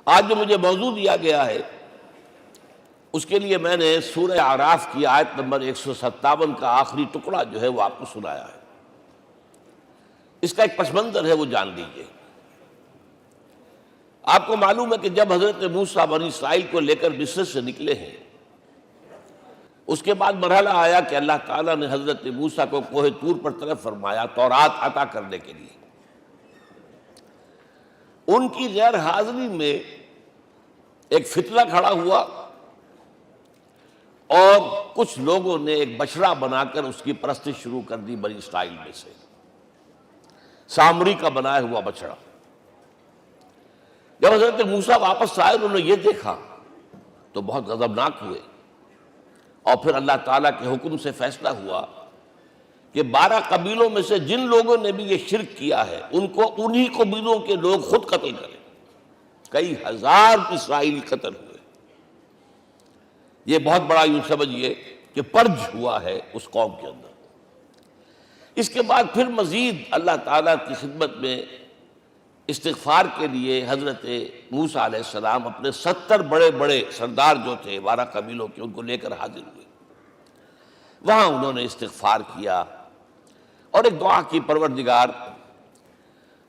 آج جو مجھے موضوع دیا گیا ہے اس کے لیے میں نے سورہ اعراف کی آیت نمبر 157 کا آخری ٹکڑا جو ہے وہ آپ کو سنایا ہے۔ اس کا ایک پس منظر ہے، وہ جان لیجیے۔ آپ کو معلوم ہے کہ جب حضرت موسیٰ بنی اسرائیل کو لے کر مصر سے نکلے ہیں، اس کے بعد مرحلہ آیا کہ اللہ تعالیٰ نے حضرت موسیٰ کو کوہ طور پر طلب فرمایا تورات عطا کرنے کے لیے۔ ان کی غیر حاضری میں ایک فتنہ کھڑا ہوا اور کچھ لوگوں نے ایک بچڑا بنا کر اس کی پرستش شروع کر دی بنی اسرائیل میں سے، سامری کا بنایا ہوا بچڑا۔ جب حضرت موسیٰ واپس آئے انہوں نے یہ دیکھا تو بہت غضبناک ہوئے، اور پھر اللہ تعالیٰ کے حکم سے فیصلہ ہوا کہ 12 قبیلوں میں سے جن لوگوں نے بھی یہ شرک کیا ہے ان کو انہی قبیلوں کے لوگ خود قتل کریں۔ کئی ہزار اسرائیلی قتل ہوئے۔ یہ بہت بڑا یوں سمجھیے کہ پرج ہوا ہے اس قوم کے اندر۔ اس کے بعد پھر مزید اللہ تعالیٰ کی خدمت میں استغفار کے لیے حضرت موسیٰ علیہ السلام اپنے 70 بڑے بڑے سردار جو تھے 12 قبیلوں کے، ان کو لے کر حاضر ہوئے۔ وہاں انہوں نے استغفار کیا اور ایک دعا کی، پروردگار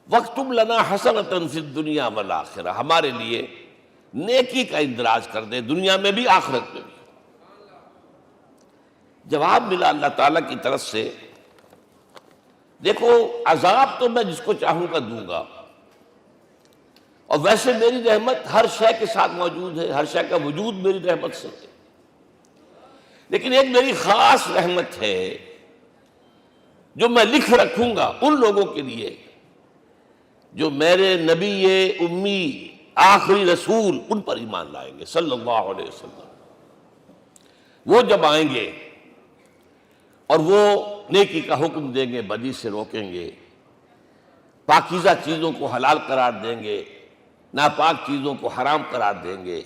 وَاكْتُبْ لَنَا حَسَنَةً فِي الدُّنْيَا وَالْآخِرَةِ، ہمارے لیے نیکی کا اندراج کر دے، دنیا میں بھی آخرت میں بھی۔ جواب ملا اللہ تعالیٰ کی طرف سے، دیکھو عذاب تو میں جس کو چاہوں گا دوں گا، اور ویسے میری رحمت ہر شے کے ساتھ موجود ہے، ہر شے کا وجود میری رحمت سے ہے، لیکن ایک میری خاص رحمت ہے جو میں لکھ رکھوں گا ان لوگوں کے لیے جو میرے نبی امی آخری رسول ان پر ایمان لائیں گے صلی اللہ علیہ وسلم۔ وہ جب آئیں گے اور وہ نیکی کا حکم دیں گے، بدی سے روکیں گے، پاکیزہ چیزوں کو حلال قرار دیں گے، ناپاک چیزوں کو حرام قرار دیں گے،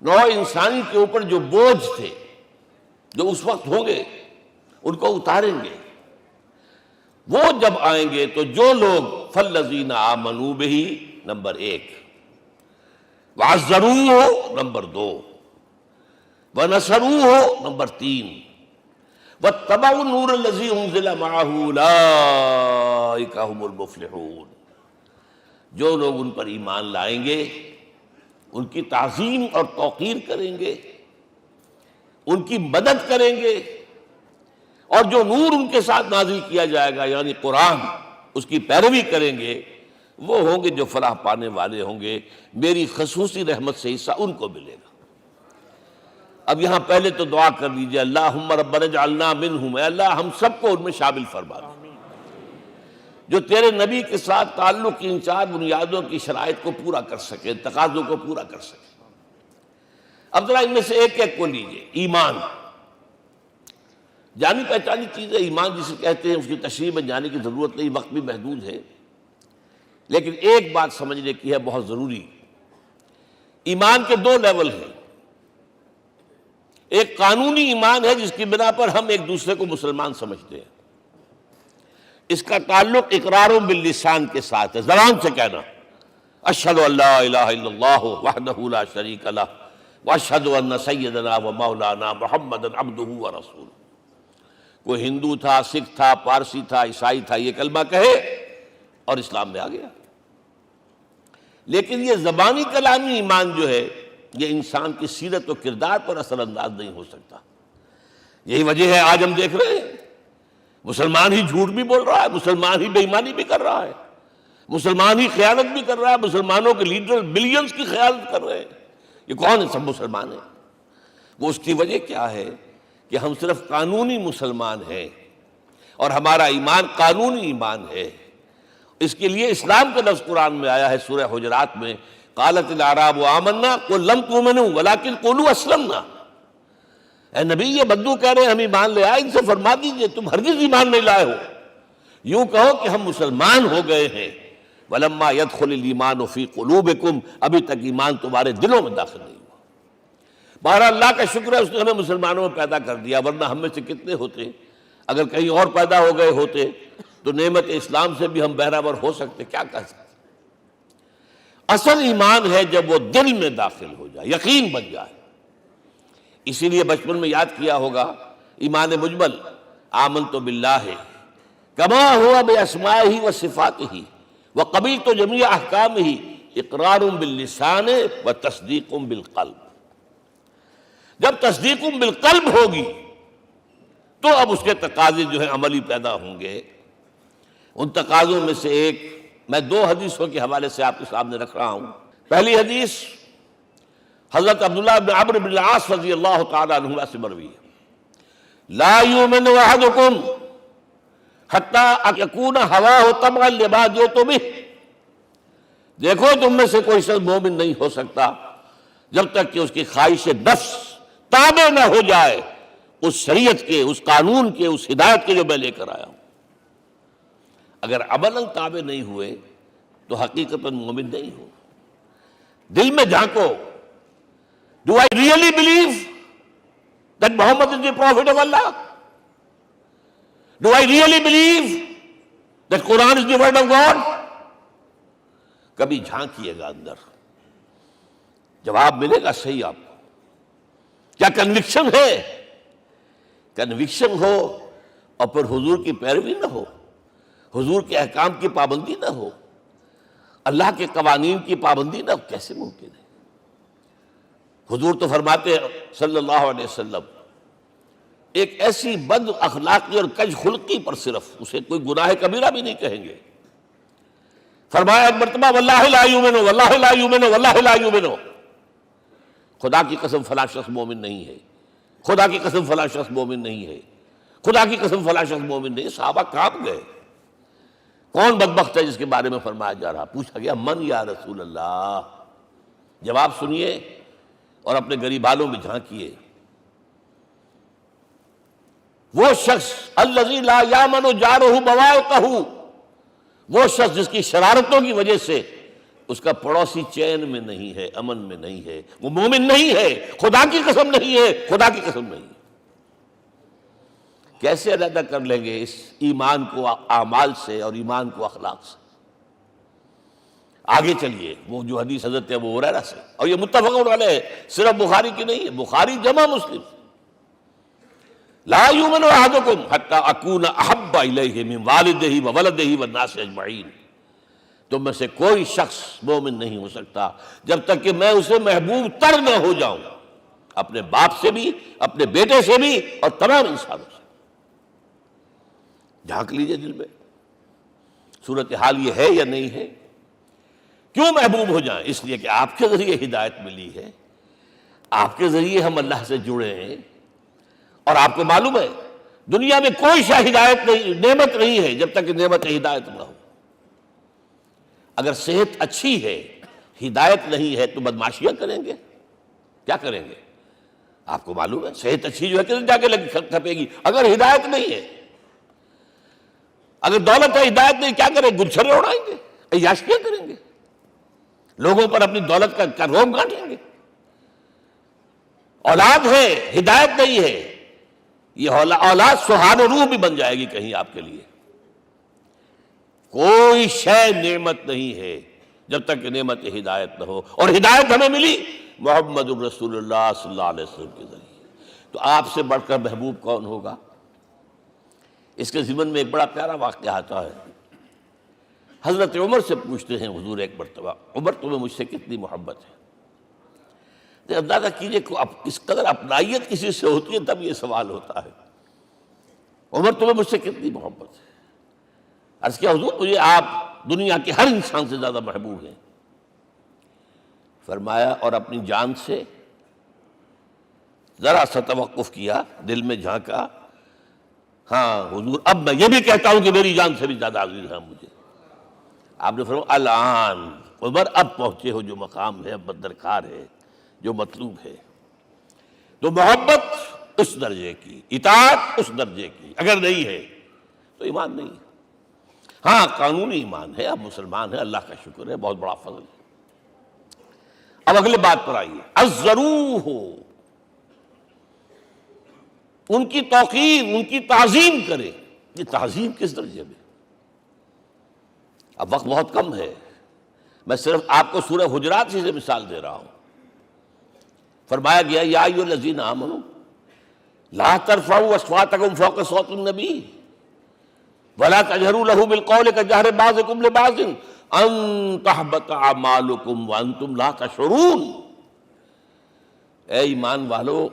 نوع انسانی کے اوپر جو بوجھ تھے جو اس وقت ہوں گے ان کو اتاریں گے۔ وہ جب آئیں گے تو جو لوگ فَالَّذِينَ آمَنُوا بِهِ نمبر 1، وَعَزَّرُوهُ نمبر 2، وَنَصَرُوهُ نمبر 3، وَاتَّبَعُوا النُّورَ الَّذِي أُنزِلَ مَعَهُ أُولَٰئِكَ هُمُ الْمُفْلِحُونَ۔ جو لوگ ان پر ایمان لائیں گے، ان کی تعظیم اور توقیر کریں گے، ان کی مدد کریں گے، اور جو نور ان کے ساتھ نازل کیا جائے گا یعنی قرآن، اس کی پیروی کریں گے، وہ ہوں گے جو فلاح پانے والے ہوں گے، میری خصوصی رحمت سے حصہ ان کو ملے گا۔ اب یہاں پہلے تو دعا کر لیجئے، اللہم ربنا اجعلنا منہم، اے اللہ ہم سب کو ان میں شامل فرما دے جو تیرے نبی کے ساتھ تعلق کی ان 4 بنیادوں کی شرائط کو پورا کر سکے، تقاضوں کو پورا کر سکے۔ اب ذرا ان میں سے ایک ایک کو لیجئے۔ ایمان جانی پہچانی چیز ہے، ایمان جسے کہتے ہیں، اس کی تشریح میں جانے کی ضرورت نہیں، وقت بھی محدود ہے، لیکن ایک بات سمجھنے کی ہے بہت ضروری۔ ایمان کے 2 لیول ہیں۔ ایک قانونی ایمان ہے جس کی بنا پر ہم ایک دوسرے کو مسلمان سمجھتے ہیں، اس کا تعلق اقرار باللسان کے ساتھ ہے، زبان سے کہنا اشہد ان لا الہ الا اللہ وحدہ لا شریک لہ واشہد ان سیدنا و مولانا محمد عبدہ ورسولہ۔ کوئی ہندو تھا، سکھ تھا، پارسی تھا، عیسائی تھا، یہ کلمہ کہے اور اسلام میں آ گیا۔ لیکن یہ زبانی کلامی ایمان جو ہے یہ انسان کی سیرت و کردار پر اثر انداز نہیں ہو سکتا۔ یہی وجہ ہے آج ہم دیکھ رہے ہیں مسلمان ہی جھوٹ بھی بول رہا ہے، مسلمان ہی بے ایمانی بھی کر رہا ہے، مسلمان ہی خیانت بھی کر رہا ہے، مسلمانوں کے لیڈر بلینز کی خیانت کر رہے ہیں۔ یہ کون ہے؟ سب مسلمان ہیں۔ وہ اس کی وجہ کیا ہے کہ ہم صرف قانونی مسلمان ہیں اور ہمارا ایمان قانونی ایمان ہے۔ اس کے لیے اسلام کا لفظ قرآن میں آیا ہے سورہ حجرات میں، قالت الاعراب آمنا قل لم تؤمنوا ولکن قولوا اسلمنا۔ اے نبی یہ بدو کہہ رہے ہیں ہم ایمان لے آئے، ان سے فرما دیجئے تم ہرگز ایمان نہیں لائے ہو، یوں کہو کہ ہم مسلمان ہو گئے ہیں۔ ولما يدخل الایمان فی قلوبکم، ابھی تک ایمان تمہارے دلوں میں داخل نہیں ہوا۔ بہرحال اللہ کا شکر ہے اس نے ہمیں مسلمانوں میں پیدا کر دیا، ورنہ ہم میں سے کتنے ہوتے اگر کہیں اور پیدا ہو گئے ہوتے تو نعمت اسلام سے بھی ہم بہرہ ور ہو سکتے، کیا کہہ سکتے۔ اصل ایمان ہے جب وہ دل میں داخل ہو جائے، یقین بن جائے۔ اسی لیے بچپن میں یاد کیا ہوگا ایمان مجمل، آمنت باللہ کما ہوا باسمائہ و صفاتہ وقبلت جمیع احکامہ اقرار باللسان و تصدیق بالقلب۔ جب تصدیق بالقلب ہوگی تو اب اس کے تقاضے جو ہیں عملی پیدا ہوں گے۔ ان تقاضوں میں سے ایک میں 2 حدیثوں کے حوالے سے آپ کے سامنے رکھ رہا ہوں۔ پہلی حدیث حضرت عبداللہ بن عمرو بن العاص رضی اللہ تعالی عنہما سے مروی ہے، لا یؤمن احدکم حتی یکون ہواہ طبعا لما جئت بہ۔ دیکھو تم میں سے کوئی شخص مومن نہیں ہو سکتا جب تک کہ اس کی خواہش نفس تابع نہ ہو جائے اس شریعت کے، اس قانون کے، اس ہدایت کے جو میں لے کر آیا ہوں۔ اگر عملاً تابع نہیں ہوئے تو حقیقتاً مومن نہیں ہو۔ دل میں جھانکو، Do I really believe that Muhammad is the Prophet of Allah? Do I really believe that Quran is the word of God? کبھی جھانکیے گا اندر، جواب ملے گا صحیح آپ کو۔ کیا کنوکشن ہے؟ کنوکشن ہو اور پھر حضور کی پیروی نہ ہو، حضور کے احکام کی پابندی نہ ہو، اللہ کے قوانین کی پابندی نہ ہو، کیسے ممکن ہے؟ حضور تو فرماتے ہیں صلی اللہ علیہ وسلم، ایک ایسی بد اخلاقی اور کج خلقی پر صرف اسے کوئی گناہ کبیرہ بھی نہیں کہیں گے۔ فرمایا ایک مرتبہ واللہ لا یؤمن، واللہ لا یؤمن، واللہ لا یؤمن، خدا کی قسم فلاں شخص مومن نہیں ہے، خدا کی قسم فلاں شخص مومن نہیں ہے، خدا کی قسم فلاں شخص مومن نہیں۔ صحابہ کانپ گئے، کون بدبخت ہے جس کے بارے میں فرمایا جا رہا؟ پوچھا گیا من یا رسول اللہ؟ جواب سنیے اور اپنے غریبانوں میں جھانکیے۔ وہ شخص الذی لا یامن جارہ بوائقہ، وہ شخص جس کی شرارتوں کی وجہ سے اس کا پڑوسی چین میں نہیں ہے، امن میں نہیں ہے، وہ مومن نہیں ہے، خدا کی قسم نہیں ہے، خدا کی قسم نہیں ہے۔ کیسے علیحدہ کر لیں گے اس ایمان کو اعمال سے اور ایمان کو اخلاق سے؟ آگے چلیے، وہ جو حدیث حضرت ابو ہریرہ سے، اور یہ متفق علیہ ہے، صرف بخاری کی نہیں ہے، بخاری جمع مسلم۔ لا یؤمن احدکم حتی اکون احب الیہ من والدہ وولدہ والناس اجمعین۔ تم میں سے کوئی شخص مومن نہیں ہو سکتا جب تک کہ میں اسے محبوب تر نہ ہو جاؤں، اپنے باپ سے بھی، اپنے بیٹے سے بھی، اور تمام انسانوں سے۔ جھانک لیجئے دل میں، صورتحال یہ ہے یا نہیں ہے؟ کیوں محبوب ہو جائیں؟ اس لیے کہ آپ کے ذریعے ہدایت ملی ہے، آپ کے ذریعے ہم اللہ سے جڑے ہیں، اور آپ کو معلوم ہے دنیا میں کوئی شاہ ہدایت نہیں، نعمت نہیں ہے جب تک کہ نعمت ہدایت نہ ہو۔ اگر صحت اچھی ہے، ہدایت نہیں ہے، تو بدماشیاں کریں گے، کیا کریں گے؟ آپ کو معلوم ہے صحت اچھی جو ہے کہ جا کے کھپے گی، اگر ہدایت نہیں ہے۔ اگر دولت ہے، ہدایت نہیں، کیا کریں؟ گلچھرے اڑائیں گے، عیاشیاں کریں گے، لوگوں پر اپنی دولت کا روب گانٹیں گے۔ اولاد ہے، ہدایت نہیں ہے، یہ اولاد سہان و روح بھی بن جائے گی کہیں آپ کے لیے۔ کوئی شے نعمت نہیں ہے جب تک کہ نعمت ہدایت نہ ہو، اور ہدایت ہمیں ملی محمد الرسول اللہ صلی اللہ علیہ وسلم کے ذریعے۔ تو آپ سے بڑھ کر محبوب کون ہوگا؟ اس کے ضمن میں ایک بڑا پیارا واقعہ آتا ہے۔ حضرت عمر سے پوچھتے ہیں حضور ایک مرتبہ، عمر تمہیں مجھ سے کتنی محبت ہے؟ اندازہ کیجئے کہ اس قدر اپنائیت کسی سے ہوتی ہے تب یہ سوال ہوتا ہے، عمر تمہیں مجھ سے کتنی محبت ہے؟ عرض کیا حضور مجھے آپ دنیا کے ہر انسان سے زیادہ محبوب ہیں۔ فرمایا اور اپنی جان سے؟ ذرا سا توقف کیا، دل میں جھانکا، ہاں حضور اب میں یہ بھی کہتا ہوں کہ میری جان سے بھی زیادہ عزیز ہے مجھے۔ آپ نے فرمایا الان عمر اب پہنچے ہو جو مقام ہے، اب درکار ہے، جو مطلوب ہے۔ تو محبت اس درجے کی، اطاعت اس درجے کی اگر نہیں ہے تو ایمان نہیں ہے۔ ہاں قانونی ایمان ہے، اب مسلمان ہے، اللہ کا شکر ہے، بہت بڑا فضل ہے۔ اب اگلے بات پر آئیے، الضروح، ان کی توقیر، ان کی تعظیم کرے۔ یہ تعظیم کس درجے میں؟ اب وقت بہت کم ہے، میں صرف آپ کو سورہ حجرات سے مثال دے رہا ہوں. فرمایا گیا یا ایھا الذین آمنوا لا ترفعوا اصواتکم فوق صوت النبی ولا تجہروا لہ بالقول کجہر بعضکم لبعض ان تحبط اعمالکم وانتم لا تشعرون. اے ایمان والو،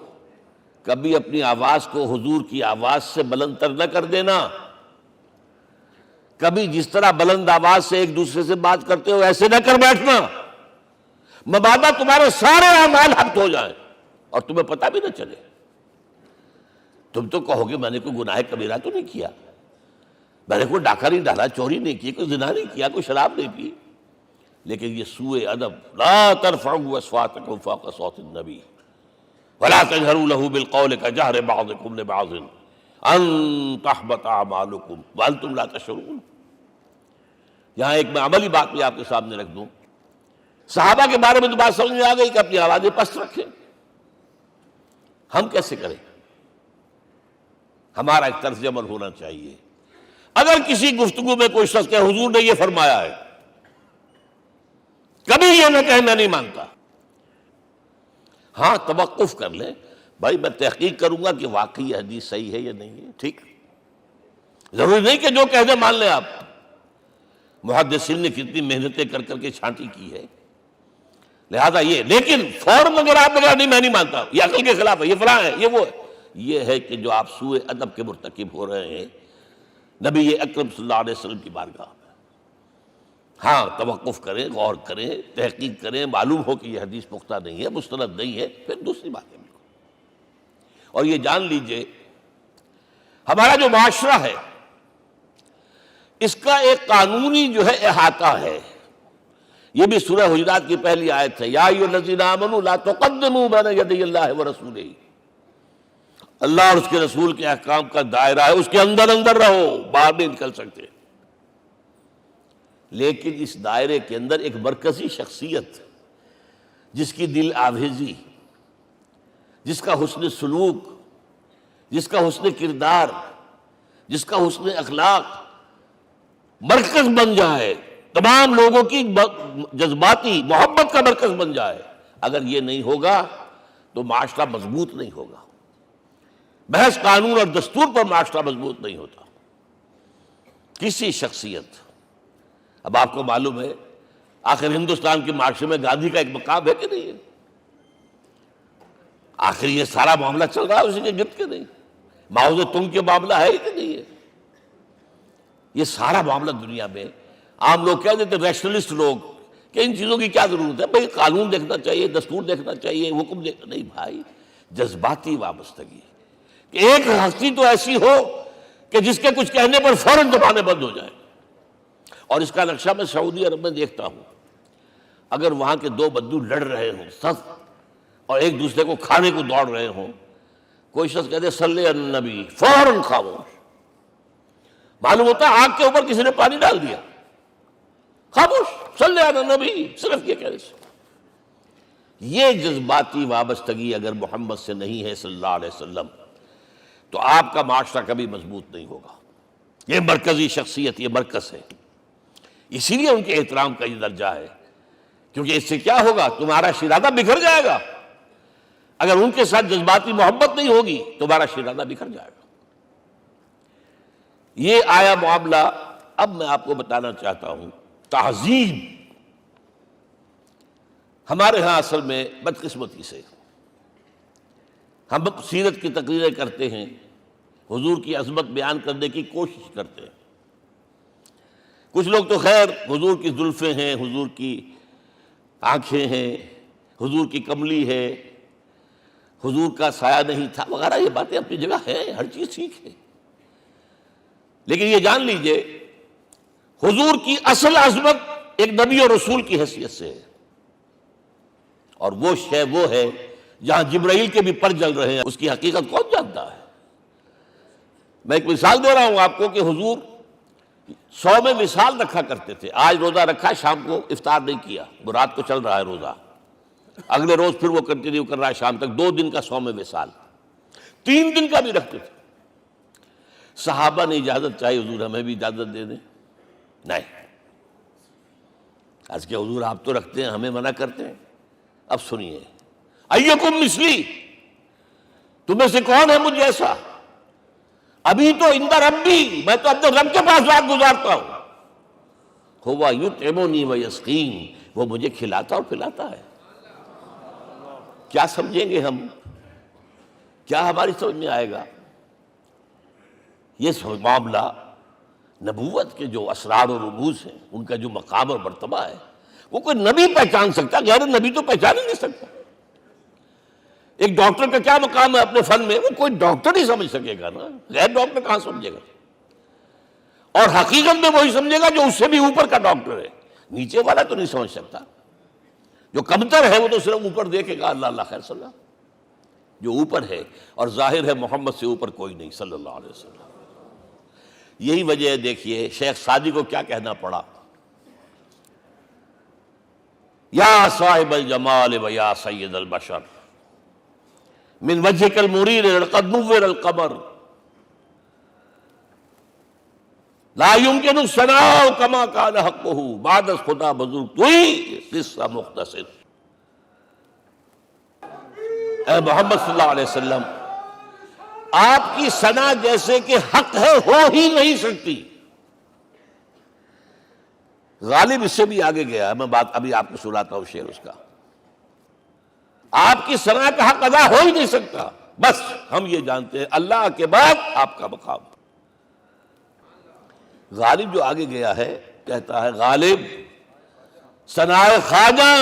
کبھی اپنی آواز کو حضور کی آواز سے بلند تر نہ کر دینا. کبھی جس طرح بلند آواز سے ایک دوسرے سے بات کرتے ہو ایسے نہ کر بیٹھنا، مبادا تمہارے سارے اعمال حبط ہو جائیں اور تمہیں پتہ بھی نہ چلے. تم تو کہو گے میں نے کوئی گناہ کبیرہ تو نہیں کیا، میں نے کوئی ڈاکہ نہیں ڈالا، چوری نہیں کی، کوئی زنا نہیں کیا، کوئی شراب نہیں پی، لیکن یہ سوء ادب لا ترفعوا اصواتکم فوق صوت النبی ولا تجہروا لہ بالقول کجہر بعضکم لبعض ان تحبط اعمالکم وانتم لا تشعرون. یہاں ایک میں عملی بات بھی آپ کے سامنے رکھ دوں. صحابہ کے بارے میں تو بات سمجھ میں آ گئی کہ اپنی آوازیں پست رکھیں. ہم کیسے کریں؟ ہمارا ایک طرز عمل ہونا چاہیے. اگر کسی گفتگو میں کوئی شخص کہ حضور نے یہ فرمایا ہے، کبھی یہ نہ کہے میں نہیں مانتا. ہاں توقف کر لیں، بھائی میں تحقیق کروں گا کہ واقعی یہ حدیث صحیح ہے یا نہیں ہے. ٹھیک، ضروری نہیں کہ جو کہہ دے مان لیں آپ. محدثین نے کتنی محنتیں کر کر کے چھانٹی کی ہے، لہذا یہ. لیکن فوراً اگر آپ لگا نہیں میں نہیں مانتا، یہ عقل کے خلاف ہے، یہ فلاں ہے، یہ وہ ہے، یہ ہے کہ جو آپ سوء ادب کے مرتکب ہو رہے ہیں نبی اکرم صلی اللہ علیہ وسلم کی بارگاہ میں. ہاں توقف کریں، غور کریں، تحقیق کریں، معلوم ہو کہ یہ حدیث پختہ نہیں ہے، مستند نہیں ہے، پھر دوسری بات ہے. اور یہ جان لیجئے ہمارا جو معاشرہ ہے اس کا ایک قانونی جو ہے احاطہ ہے. یہ بھی سورہ حجرات کی پہلی آیت ہے، یا ایھا الذین آمنوا لا تقدموا بین یدی اللہ ورسولہ. اللہ اور اس کے رسول کے احکام کا دائرہ ہے، اس کے اندر اندر رہو، باہر نہیں نکل سکتے. لیکن اس دائرے کے اندر ایک مرکزی شخصیت جس کی دل آویزی، جس کا حسن سلوک، جس کا حسن کردار، جس کا حسن اخلاق مرکز بن جائے، تمام لوگوں کی جذباتی محبت کا مرکز بن جائے، اگر یہ نہیں ہوگا تو معاشرہ مضبوط نہیں ہوگا. محض قانون اور دستور پر معاشرہ مضبوط نہیں ہوتا. کسی شخصیت، اب آپ کو معلوم ہے آخر ہندوستان کے معاشرے میں گاندھی کا ایک مقام ہے کہ نہیں ہے؟ آخر یہ سارا معاملہ چل رہا ہے اسی کے گرد کے نہیں؟ ماؤ زے تنگ کے معاملہ ہے کہ نہیں ہے؟ یہ سارا معاملہ دنیا میں عام لوگ کہہ دیتے، ریشنلسٹ لوگ، کہ ان چیزوں کی کیا ضرورت ہے؟ بھائی قانون دیکھنا چاہیے، دستور دیکھنا چاہیے، حکم دیکھنا نہیں. بھائی جذباتی وابستگی، کہ ایک ہستی تو ایسی ہو کہ جس کے کچھ کہنے پر فوراً زبانیں بند ہو جائیں. اور اس کا نقشہ میں سعودی عرب میں دیکھتا ہوں، اگر وہاں کے دو بدو لڑ رہے ہوں صف اور ایک دوسرے کو کھانے کو دوڑ رہے ہوں، کوئی شخص کہتے صلی علی النبی، فوراً خاموش. معلوم ہوتا ہے آگ کے اوپر کسی نے پانی ڈال دیا، خاموش، صلی علی النبی، صرف یہ کہنے سے. یہ جذباتی وابستگی اگر محمد سے نہیں ہے صلی اللہ علیہ وسلم تو آپ کا معاشرہ کبھی مضبوط نہیں ہوگا. یہ مرکزی شخصیت، یہ مرکز ہے. اسی لیے ان کے احترام کا یہ درجہ ہے، کیونکہ اس سے کیا ہوگا؟ تمہارا شیرازہ بکھر جائے گا. اگر ان کے ساتھ جذباتی محبت نہیں ہوگی تمہارا شیرازہ بکھر جائے گا. یہ آیا معاملہ. اب میں آپ کو بتانا چاہتا ہوں تہذیب. ہمارے ہاں اصل میں بدقسمتی سے ہم سیرت کی تقریریں کرتے ہیں، حضور کی عظمت بیان کرنے کی کوشش کرتے ہیں. کچھ لوگ تو خیر حضور کی زلفیں ہیں، حضور کی آنکھیں ہیں، حضور کی کملی ہے، حضور کا سایہ نہیں تھا وغیرہ، یہ باتیں اپنی جگہ ہیں، ہر چیز ٹھیک ہے. لیکن یہ جان لیجئے حضور کی اصل عظمت ایک نبی اور رسول کی حیثیت سے ہے، اور وہ شے وہ ہے جہاں جبرائیل کے بھی پر جل رہے ہیں. اس کی حقیقت کون جانتا ہے؟ میں ایک مثال دے رہا ہوں آپ کو کہ حضور 100 میں مثال رکھا کرتے تھے. آج روزہ رکھا، شام کو افطار نہیں کیا، وہ رات کو چل رہا ہے روزہ، اگلے روز پھر وہ کنٹینیو کر رہا ہے شام تک. 2 دن کا 100 میں مثال، 3 دن کا بھی رکھتے تھے. صحابہ نے اجازت چاہی، حضور ہمیں بھی اجازت دے دیں. نہیں، عرض کہ حضور آپ تو رکھتے ہیں، ہمیں منع کرتے ہیں۔ اب سنیے، ایکم مثلی، تمہیں سے کون ہے مجھ جیسا؟ ابھی تو عند ربی، میں تو اپنے رب کے پاس رات گزارتا ہوں۔ ہوا یطعمنی ویسقین، وہ مجھے کھلاتا اور پلاتا ہے۔ کیا سمجھیں گے ہم؟ کیا ہماری سمجھ میں آئے گا؟ یہ معاملہ نبوت کے جو اسرار و رموز ہیں، ان کا جو مقام اور مرتبہ ہے، وہ کوئی نبی پہچان سکتا، غیر نبی تو پہچان ہی نہیں سکتا۔ ایک ڈاکٹر کا کیا مقام ہے اپنے فن میں، وہ کوئی ڈاکٹر ہی سمجھ سکے گا نا، غیر ڈاکٹر کہاں سمجھے گا؟ اور حقیقت میں وہی سمجھے گا جو اس سے بھی اوپر کا ڈاکٹر ہے، نیچے والا تو نہیں سمجھ سکتا۔ جو کمتر ہے وہ تو صرف اوپر دیکھے گا، اللہ اللہ خیر صلی اللہ۔ جو اوپر ہے اور ظاہر ہے محمد سے اوپر کوئی نہیں صلی اللہ علیہ وسلم۔ یہی وجہ ہے، دیکھیے شیخ سعدی کو کیا کہنا پڑا، یا صاحب الجمال و یا سید البشر من وجهك المرير قد نور القمر لا يمكن الثناء كما كان حقه بعد از خدا بزرگ توئی قصہ مختصر۔ اے محمد صلی اللہ علیہ وسلم، آپ کی ثنا جیسے کہ حق ہے ہو ہی نہیں سکتی۔ غالب اس سے بھی آگے گیا ہے، میں بات ابھی آپ کو سناتا ہوں شعر اس کا۔ آپ کی ثنا کا حق ادا ہو ہی نہیں سکتا، بس ہم یہ جانتے ہیں اللہ کے بعد آپ کا مقام۔ غالب جو آگے گیا ہے کہتا ہے، غالب ثنائے خواجہ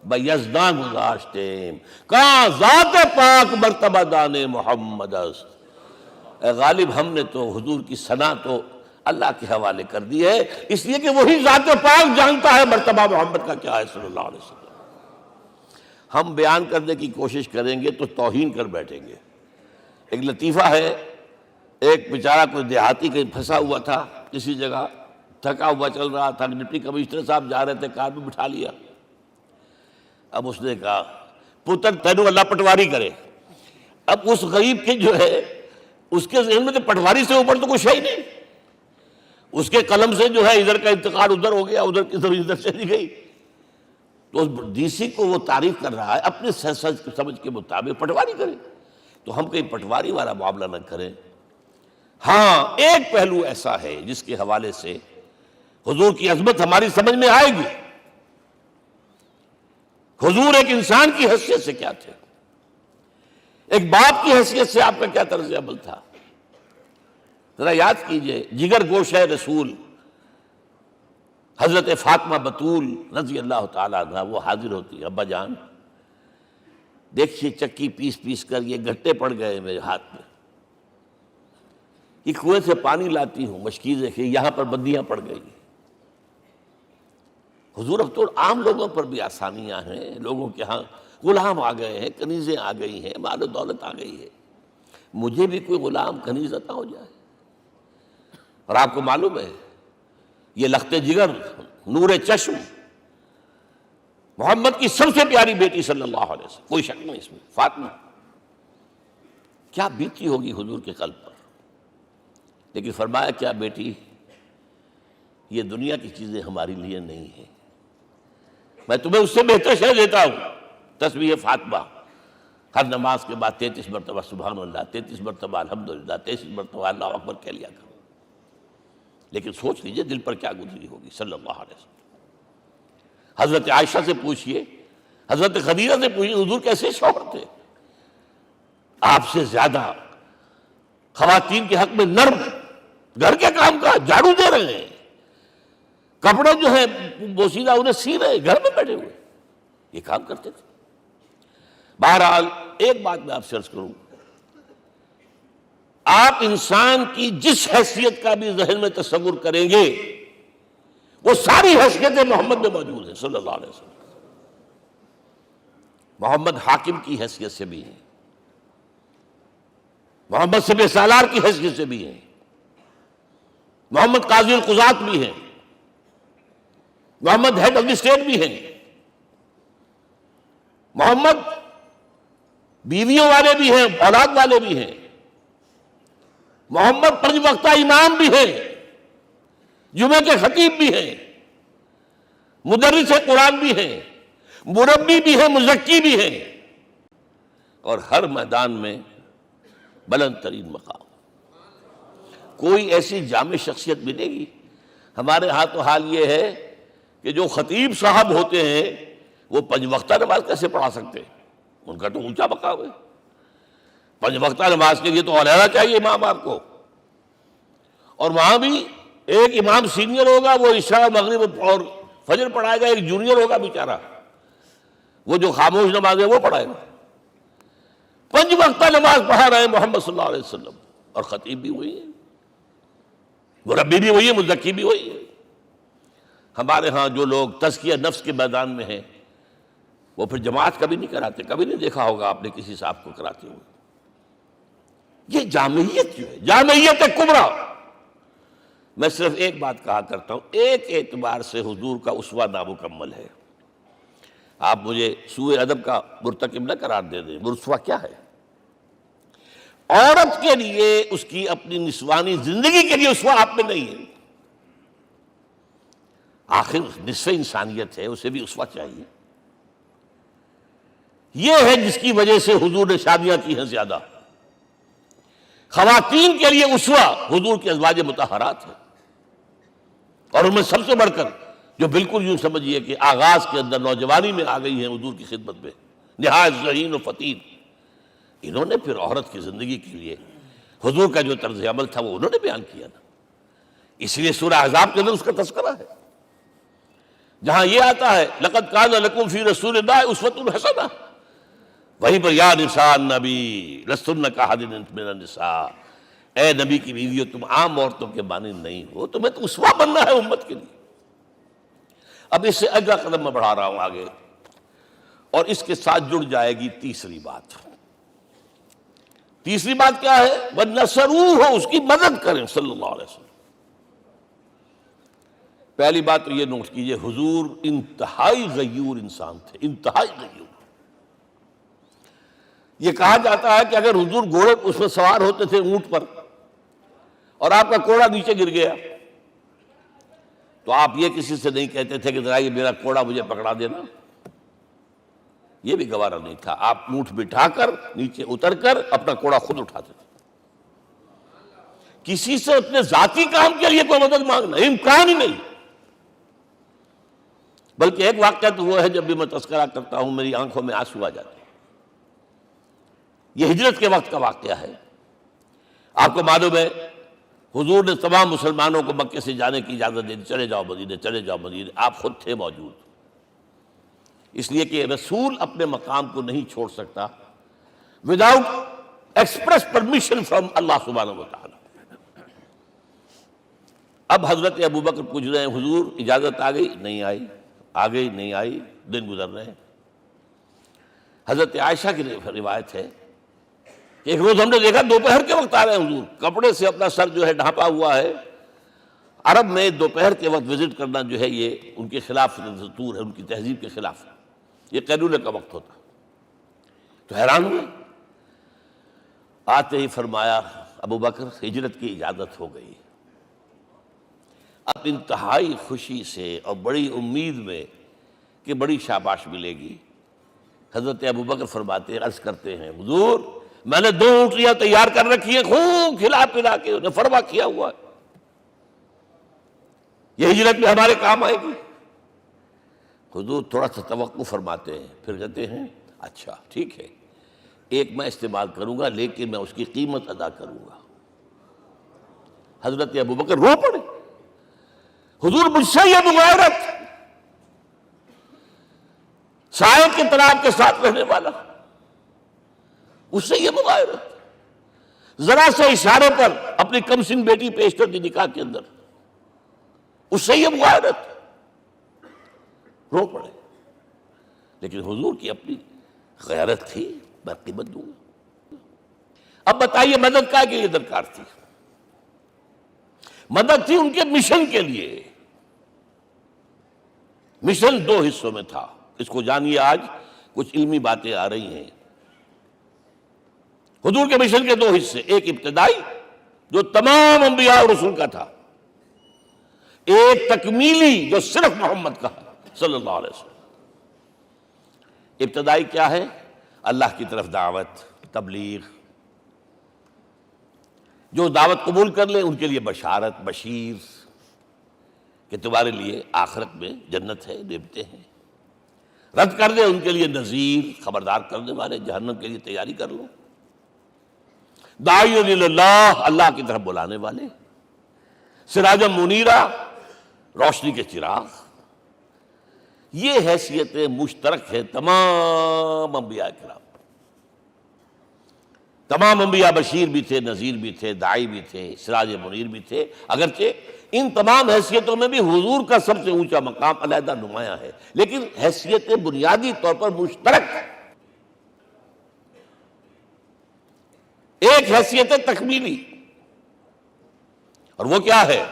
بیزداں گزاشتیم کہاں ذات پاک مرتبہ دان محمد است۔ اے غالب، ہم نے تو حضور کی ثنا تو اللہ کے حوالے کر دی ہے، اس لیے کہ وہی ذات پاک جانتا ہے مرتبہ محمد کا کیا ہے صلی اللہ علیہ وسلم۔ ہم بیان کرنے کی کوشش کریں گے تو توہین کر بیٹھیں گے۔ ایک لطیفہ ہے، ایک بیچارہ کوئی دیہاتی کہیں پھنسا ہوا تھا کسی جگہ، تھکا ہوا چل رہا تھا، ڈپٹی کمشنر صاحب جا رہے تھے، کار میں بٹھا لیا۔ اب اس نے کہا، پتر تینوں اللہ پٹواری کرے۔ اب اس غریب کے جو ہے اس کے ذہن میں تو پٹواری سے اوپر تو کچھ ہے ہی نہیں، اس کے قلم سے جو ہے ادھر کا انتقال ادھر ہو گیا، ادھر کی ادھر چلی گئی۔ تو اس ڈی سی کو وہ تعریف کر رہا ہے اپنے سمجھ کے مطابق، پٹواری کرے تو ہم کہیں پٹواری والا معاملہ نہ کریں۔ ہاں ایک پہلو ایسا ہے جس کے حوالے سے حضور کی عظمت ہماری سمجھ میں آئے گی۔ حضور ایک انسان کی حیثیت سے کیا تھے، ایک باپ کی حیثیت سے آپ کا کیا طرز عمل تھا۔ ذرا یاد کیجئے، جگر گوشہ رسول حضرت فاطمہ بطول رضی اللہ تعالیٰ عنہ وہ حاضر ہوتی، ابا جان دیکھیے چکی پیس پیس کر یہ گھٹے پڑ گئے میرے ہاتھ میں، یہ کنویں سے پانی لاتی ہوں، مشکیزیں کہ یہاں پر بندیاں پڑ گئی۔ حضور اب تو عام لوگوں پر بھی آسانیاں ہیں، لوگوں کے ہاں غلام آ گئے ہیں، کنیزیں آ گئی ہیں، مال و دولت آ گئی ہے، مجھے بھی کوئی غلام کنیز عطا ہو جائے۔ اور آپ کو معلوم ہے یہ لخت جگر نور چشم محمد کی سب سے پیاری بیٹی صلی اللہ علیہ وسلم، کوئی شک نہیں اس میں، فاطمہ، کیا بیتی ہوگی حضور کے قلب پر۔ لیکن فرمایا، کیا بیٹی، یہ دنیا کی چیزیں ہمارے لیے نہیں ہیں، میں تمہیں اس سے بہتر شے دیتا ہوں۔ تسبیح فاطمہ ہر نماز کے بعد 33 مرتبہ سبحان اللہ، 33 مرتبہ الحمدللہ، 33 مرتبہ اللہ اکبر کہہ لیا کرو۔ لیکن سوچ لیجئے دل پر کیا گزری ہوگی صلی اللہ علیہ وسلم۔ حضرت عائشہ سے پوچھئے، حضرت خدیجہ سے پوچھئے، حضور کیسے شوہر تھے؟ آپ سے زیادہ خواتین کے حق میں نرم، گھر کے کام کا جھاڑو دے رہے ہیں، کپڑے جو ہیں بوسیدہ انہیں سی رہے، گھر میں بیٹھے ہوئے یہ کام کرتے تھے۔ بہرحال ایک بات میں آپ سے عرض کروں، آپ انسان کی جس حیثیت کا بھی ذہن میں تصور کریں گے وہ ساری حیثیتیں محمد میں موجود ہیں صلی اللہ علیہ وسلم۔ محمد حاکم کی حیثیت سے بھی ہیں، محمد سپہ سالار کی حیثیت سے بھی ہیں، محمد قاضی القضات بھی ہیں، محمد ہیڈ آف دی اسٹیٹ بھی ہیں، محمد بیویوں والے بھی ہیں، اولاد والے بھی ہیں، محمد 5 وقتہ امام بھی ہیں، جمعہ کے خطیب بھی ہیں، مدرس قرآن بھی ہیں، مربی بھی ہیں، مزکی بھی ہیں، اور ہر میدان میں بلند ترین مقام۔ کوئی ایسی جامع شخصیت ملے گی؟ ہمارے ہاں تو حال یہ ہے کہ جو خطیب صاحب ہوتے ہیں وہ 5 وقتہ نماز کیسے پڑھا سکتے ہیں؟ ان کا تو اونچا مقام ہے۔ 5 وقتہ نماز کے لیے تو علیحدہ چاہیے امام آپ کو، اور وہاں بھی ایک امام سینئر ہوگا، وہ عشاء مغرب اور فجر پڑھائے گا، ایک جونیئر ہوگا بیچارہ، وہ جو خاموش نماز ہے وہ پڑھائے گا۔ 5 وقتہ نماز پڑھا رہے ہیں محمد صلی اللہ علیہ وسلم، اور خطیب بھی وہی ہے، مربی بھی وہی ہے، مزکی بھی وہی ہے۔ ہمارے ہاں جو لوگ تزکیہ نفس کے میدان میں ہیں وہ پھر جماعت کبھی نہیں کراتے، کبھی نہیں دیکھا ہوگا آپ نے کسی صاحب کو کراتے ہوئے۔ یہ جامعیت جو ہے، جامعیت کبریٰ۔ میں صرف ایک بات کہا کرتا ہوں، ایک اعتبار سے حضور کا اسوہ نامکمل ہے۔ آپ مجھے سوء ادب کا مرتکب نہ قرار دے دیں، اسوہ کیا ہے؟ عورت کے لیے اس کی اپنی نسوانی زندگی کے لیے اسوہ آپ میں نہیں ہے۔ آخر نصف انسانیت ہے، اسے بھی اسوہ چاہیے۔ یہ ہے جس کی وجہ سے حضور نے شادیاں کی ہیں زیادہ۔ خواتین کے لیے اسوہ حضور کے ازواج مطہرات ہیں، اور ان میں سب سے بڑھ کر جو بالکل یوں سمجھیے کہ آغاز کے اندر نوجوانی میں آ گئی ہیں حضور کی خدمت میں، نہایت ذہین و فطین، انہوں نے پھر عورت کی زندگی کے لیے حضور کا جو طرز عمل تھا وہ انہوں نے بیان کیا نا۔ اس لیے سورہ احزاب کے اندر اس کا تذکرہ ہے، جہاں یہ آتا ہے لقد کان لکم فی رسول اللہ اسوۃ حسنہ، وہیں پر یا نساء النبی لستن کاحد من النساء، اے نبی کی بیویوں تم عام عورتوں کے مانند نہیں ہو، تمہیں تو اسوہ بننا ہے امت کے لیے۔ اب اس سے اگلا قدم میں بڑھا رہا ہوں آگے، اور اس کے ساتھ جڑ جائے گی تیسری بات۔ تیسری بات کیا ہے؟ وَنَصَرُوهُ، اس کی مدد کریں صلی اللہ علیہ وسلم۔ پہلی بات تو یہ نوٹ کیجئے، حضور انتہائی غیور انسان تھے، انتہائی غیور۔ یہ کہا جاتا ہے کہ اگر حضور گھوڑے اس میں سوار ہوتے تھے اونٹ پر، اور آپ کا کوڑا نیچے گر گیا، تو آپ یہ کسی سے نہیں کہتے تھے کہ ذرا یہ میرا کوڑا مجھے پکڑا دینا، یہ بھی گوارا نہیں تھا۔ آپ اونٹ بٹھا کر نیچے اتر کر اپنا کوڑا خود اٹھاتے تھے۔ کسی سے اپنے ذاتی کام کے لیے کوئی مدد مانگنا امکان ہی نہیں۔ بلکہ ایک واقعہ تو وہ ہے جب بھی میں تذکرہ کرتا ہوں میری آنکھوں میں آنسو آ جاتے ہیں۔ یہ ہجرت کے وقت کا واقعہ ہے۔ آپ کو معلوم ہے حضور نے تمام مسلمانوں کو مکے سے جانے کی اجازت دے دی، چلے جاؤ مدینے، چلے جاؤ مدینے، آپ خود تھے موجود، اس لیے کہ رسول اپنے مقام کو نہیں چھوڑ سکتا وداؤٹ ایکسپریس پرمیشن فرام اللہ سبحانہ وتعالی۔ اب حضرت ابوبکر پوچھ رہے ہیں حضور اجازت آ گئی؟ نہیں آئی، آ گئی نہیں آئی، دن گزر رہے ہیں۔ حضرت عائشہ کی روایت ہے کہ ایک روز ہم نے دیکھا دوپہر کے وقت آ رہے ہیں حضور، کپڑے سے اپنا سر جو ہے ڈھانپا ہوا ہے۔ عرب میں دوپہر کے وقت وزٹ کرنا جو ہے یہ ان کے خلاف دستور ہے، ان کی تہذیب کے خلاف ہے، یہ قیلولے کا وقت ہوتا۔ تو حیران ہوئے، آتے ہی فرمایا ابوبکر ہجرت کی اجازت ہو گئی۔ اب انتہائی خوشی سے اور بڑی امید میں کہ بڑی شاباش ملے گی، حضرت ابوبکر فرماتے عرض کرتے ہیں حضور میں نے 2 اونٹیاں تیار کر رکھی ہیں، خوب کھلا پلا کے انہیں فرما کیا ہوا ہے، یہ ہجرت میں ہمارے کام آئے گی۔ حضور تھوڑا سا توقع فرماتے ہیں، پھر کہتے ہیں اچھا ٹھیک ہے، ایک میں استعمال کروں گا لیکن میں اس کی قیمت ادا کروں گا۔ حضرت ابوبکر رو پڑے، حضور مجھ سے یہ مغایرت، سائے کے تناب کے ساتھ رہنے والا، اس سے یہ مغایرت، ذرا سے اشارے پر اپنی کم سن بیٹی پیش کر دی نکاح کے اندر، اس سے یہ مغایرت، رو پڑے۔ لیکن حضور کی اپنی غیرت تھی، میں قیمت دوں گا۔ اب بتائیے مدد کا کہ یہ درکار تھی؟ مدد تھی ان کے مشن کے لیے۔ مشن 2 حصوں میں تھا، اس کو جانیے، آج کچھ علمی باتیں آ رہی ہیں۔ حضور کے مشن کے 2 حصے، ایک ابتدائی جو تمام انبیاء اور رسول کا تھا، ایک تکمیلی جو صرف محمد کا ہے۔ صلی اللہ علیہ وسلم۔ ابتدائی کیا ہے؟ اللہ کی طرف دعوت، تبلیغ۔ جو دعوت قبول کر لیں ان کے لیے بشارت، بشیر کہ تمہارے لیے آخرت میں جنت ہے، نعمتیں ہیں۔ رد کر دیں ان کے لیے نذیر، خبردار کرنے والے، جہنم کے لیے تیاری کر لو۔ داعی اللہ، اللہ کی طرف بلانے والے، سراجا منیرا، روشنی کے چراغ۔ یہ حیثیتیں مشترک ہے تمام انبیاء کرام۔ تمام انبیاء بشیر بھی تھے، نذیر بھی تھے، داعی بھی تھے، سراج منیر بھی تھے، اگرچہ ان تمام حیثیتوں میں بھی حضور کا سب سے اونچا مقام علیحدہ نمایاں ہے، لیکن حیثیتیں بنیادی طور پر مشترک۔ ایک حیثیت تکمیلی، اور وہ کیا ہے؟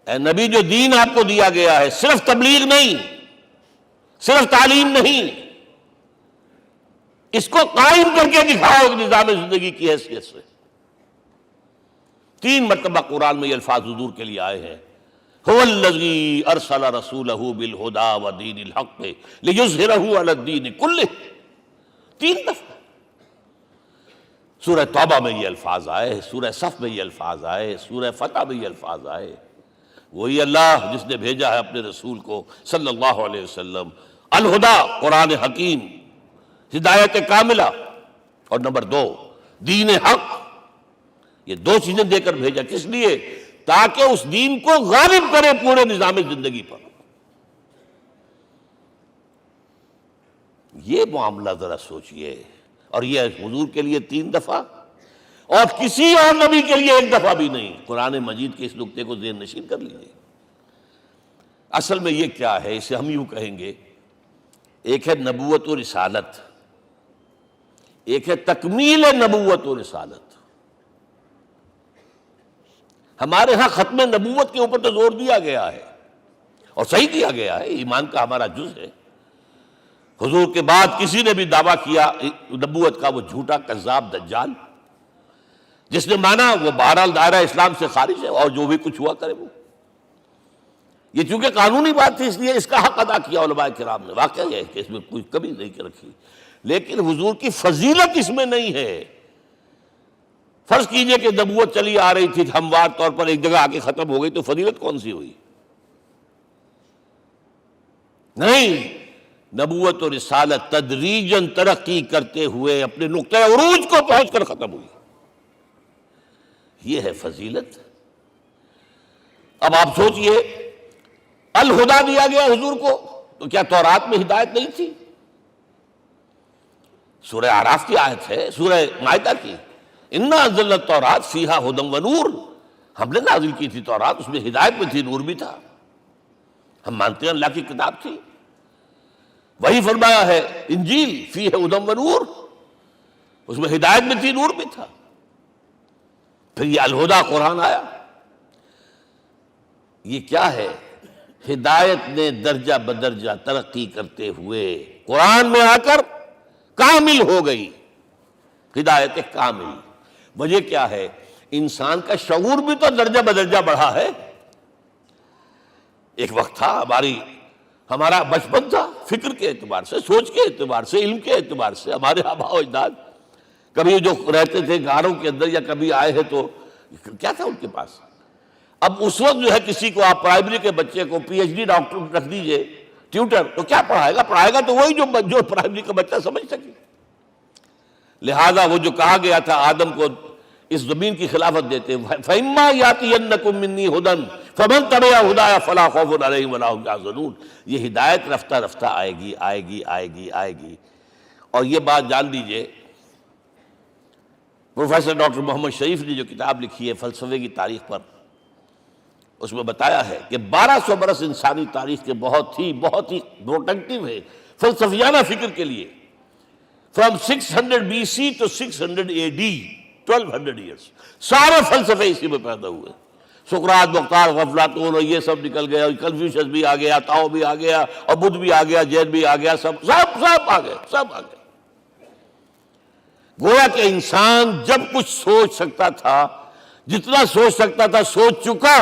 اے نبی، جو دین آپ کو دیا گیا ہے صرف تبلیغ نہیں، صرف تعلیم نہیں، اس کو قائم کر کے دکھاؤ ایک نظام زندگی کی حیثیت سے۔ 3 مرتبہ قرآن میں یہ الفاظ حضور کے لیے آئے ہیں، هو الذی ارسل رسولہ بالہدی ودین الحق لیظہرہ علی الدین کلہ۔ 3 دفعہ سورہ توبہ میں یہ الفاظ آئے، سورہ صف میں یہ الفاظ آئے، سورہ فتح میں یہ الفاظ آئے۔ وہی اللہ جس نے بھیجا ہے اپنے رسول کو صلی اللہ علیہ وسلم، الہدا، قرآن حکیم، ہدایت کاملہ، اور نمبر 2 دین حق۔ یہ 2 چیزیں دے کر بھیجا، کس لیے؟ تاکہ اس دین کو غالب کرے پورے نظام زندگی پر۔ یہ معاملہ ذرا سوچئے، اور یہ حضور کے لیے 3 دفعہ، اور کسی اور نبی کے لیے 1 دفعہ بھی نہیں۔ قرآن مجید کے اس نقطے کو ذہن نشین کر لیجیے۔ اصل میں یہ کیا ہے؟ اسے ہم یوں کہیں گے، ایک ہے نبوت و رسالت، ایک ہے تکمیل نبوت و رسالت۔ ہمارے ہاں ختم نبوت کے اوپر تو زور دیا گیا ہے، اور صحیح دیا گیا ہے، ایمان کا ہمارا جز ہے۔ حضور کے بعد کسی نے بھی دعویٰ کیا نبوت کا، وہ جھوٹا، کذاب، دجال۔ جس نے مانا وہ بہرحال دائرہ اسلام سے خارج ہے، اور جو بھی کچھ ہوا کرے وہ۔ یہ چونکہ قانونی بات تھی، اس لیے اس کا حق ادا کیا علماء کرام نے۔ واقعہ ہے کہ اس میں کوئی کمی نہیں رکھی، لیکن حضور کی فضیلت اس میں نہیں ہے۔ فرض کیجئے کہ نبوت چلی آ رہی تھی ہموار طور پر، ایک جگہ آ کے ختم ہو گئی، تو فضیلت کون سی ہوئی؟ نہیں، نبوت و رسالت تدریجاً ترقی کرتے ہوئے اپنے نقطۂ عروج کو پہنچ کر ختم ہوئی۔ یہ ہے فضیلت۔ اب آپ سوچئے، الہدا دیا گیا حضور کو، تو کیا تورات میں ہدایت نہیں تھی؟ سورہ اعراف کی آیت ہے، سورہ مائدہ کی، انا انزلنا التوراۃ فیہا ھدی ونور۔ ہم نے نازل کی تھی تورات، اس میں ہدایت بھی تھی، نور بھی تھا۔ ہم مانتے ہیں اللہ کی کتاب تھی۔ وہی فرمایا ہے انجیل فیہا ھدی ونور، اس میں ہدایت بھی تھی، نور بھی تھا۔ پھر یہ الہدا قرآن آیا۔ یہ کیا ہے؟ ہدایت نے درجہ بدرجہ ترقی کرتے ہوئے قرآن میں آ کر کامل ہو گئی، ہدایت کامل۔ وجہ کیا ہے؟ انسان کا شعور بھی تو درجہ بدرجہ بڑھا ہے۔ ایک وقت تھا ہمارا بچپن تھا، فکر کے اعتبار سے، سوچ کے اعتبار سے، علم کے اعتبار سے، ہمارے آباء و اجداد کبھی جو رہتے تھے غاروں کے اندر یا کبھی آئے ہیں تو کیا تھا ان کے پاس؟ اب اس وقت جو ہے کسی کو آپ پرائمری کے بچے کو پی ایچ ڈی ڈاکٹر رکھ دیجئے ٹیوٹر، تو کیا پڑھائے گا؟ پڑھائے گا تو وہی جو پرائمری کا بچہ سمجھ سکے۔ لہذا وہ جو کہا گیا تھا آدم کو اس زمین کی خلافت دیتے، فَإِمَّا يَأْتِيَنَّكُم مِّنِّي هُدًى فَمَن تَبِعَ هُدَايَ فَلَا خَوْفٌ عَلَيْهِمْ وَلَا هُمْ يَحْزَنُونَ۔ یہ ہدایت رفتہ رفتہ آئے گی، آئے گی، آئے گی، آئے گی۔ اور یہ بات جان لیجئے، پروفیسر ڈاکٹر محمد شریف نے جو کتاب لکھی ہے فلسفے کی تاریخ پر، اس میں بتایا ہے کہ 1200 برس انسانی تاریخ کے بہت ہی پروڈکٹیو ہے فلسفیانہ فکر کے لیے۔ From 600 BC to 600 AD 1200 years, سارے فلسفے اسی میں پیدا ہوئے۔ سقراط، مختار، افلاطون، اور یہ سب نکل گیا، کنفیوشس بھی آ گیا، تاؤ بھی آ گیا، اور بدھ بھی آ گیا، جین بھی آ گیا، سب آ گئے، سب آ گئے۔ گویا کہ انسان جب کچھ سوچ سکتا تھا، جتنا سوچ سکتا تھا سوچ چکا،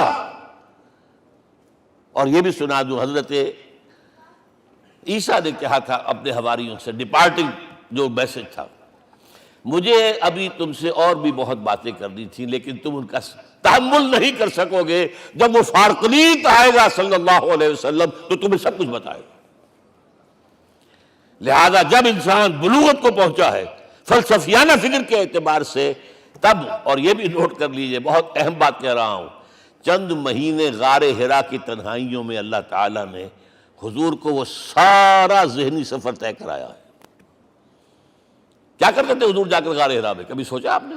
اور یہ بھی سنا دوں، حضرت عیسیٰ نے کہا تھا اپنے حواریوں سے، ڈپارٹنگ جو میسج تھا، مجھے ابھی تم سے اور بھی بہت باتیں کرنی تھیں لیکن تم ان کا تحمل نہیں کر سکو گے، جب وہ فارقلیت آئے گا صلی اللہ علیہ وسلم تو تمہیں سب کچھ بتائے گا۔ لہذا جب انسان بلوغت کو پہنچا ہے فلسفیانہ فکر کے اعتبار سے، تب، اور یہ بھی نوٹ کر لیجئے، بہت اہم بات کہہ رہا ہوں، چند مہینے غار حرا کی تنہائیوں میں اللہ تعالیٰ نے حضور کو وہ سارا ذہنی سفر طے کرایا ہے۔ کیا کرتے تھے حضور جا کر غار حرا میں؟ کبھی سوچا آپ نے؟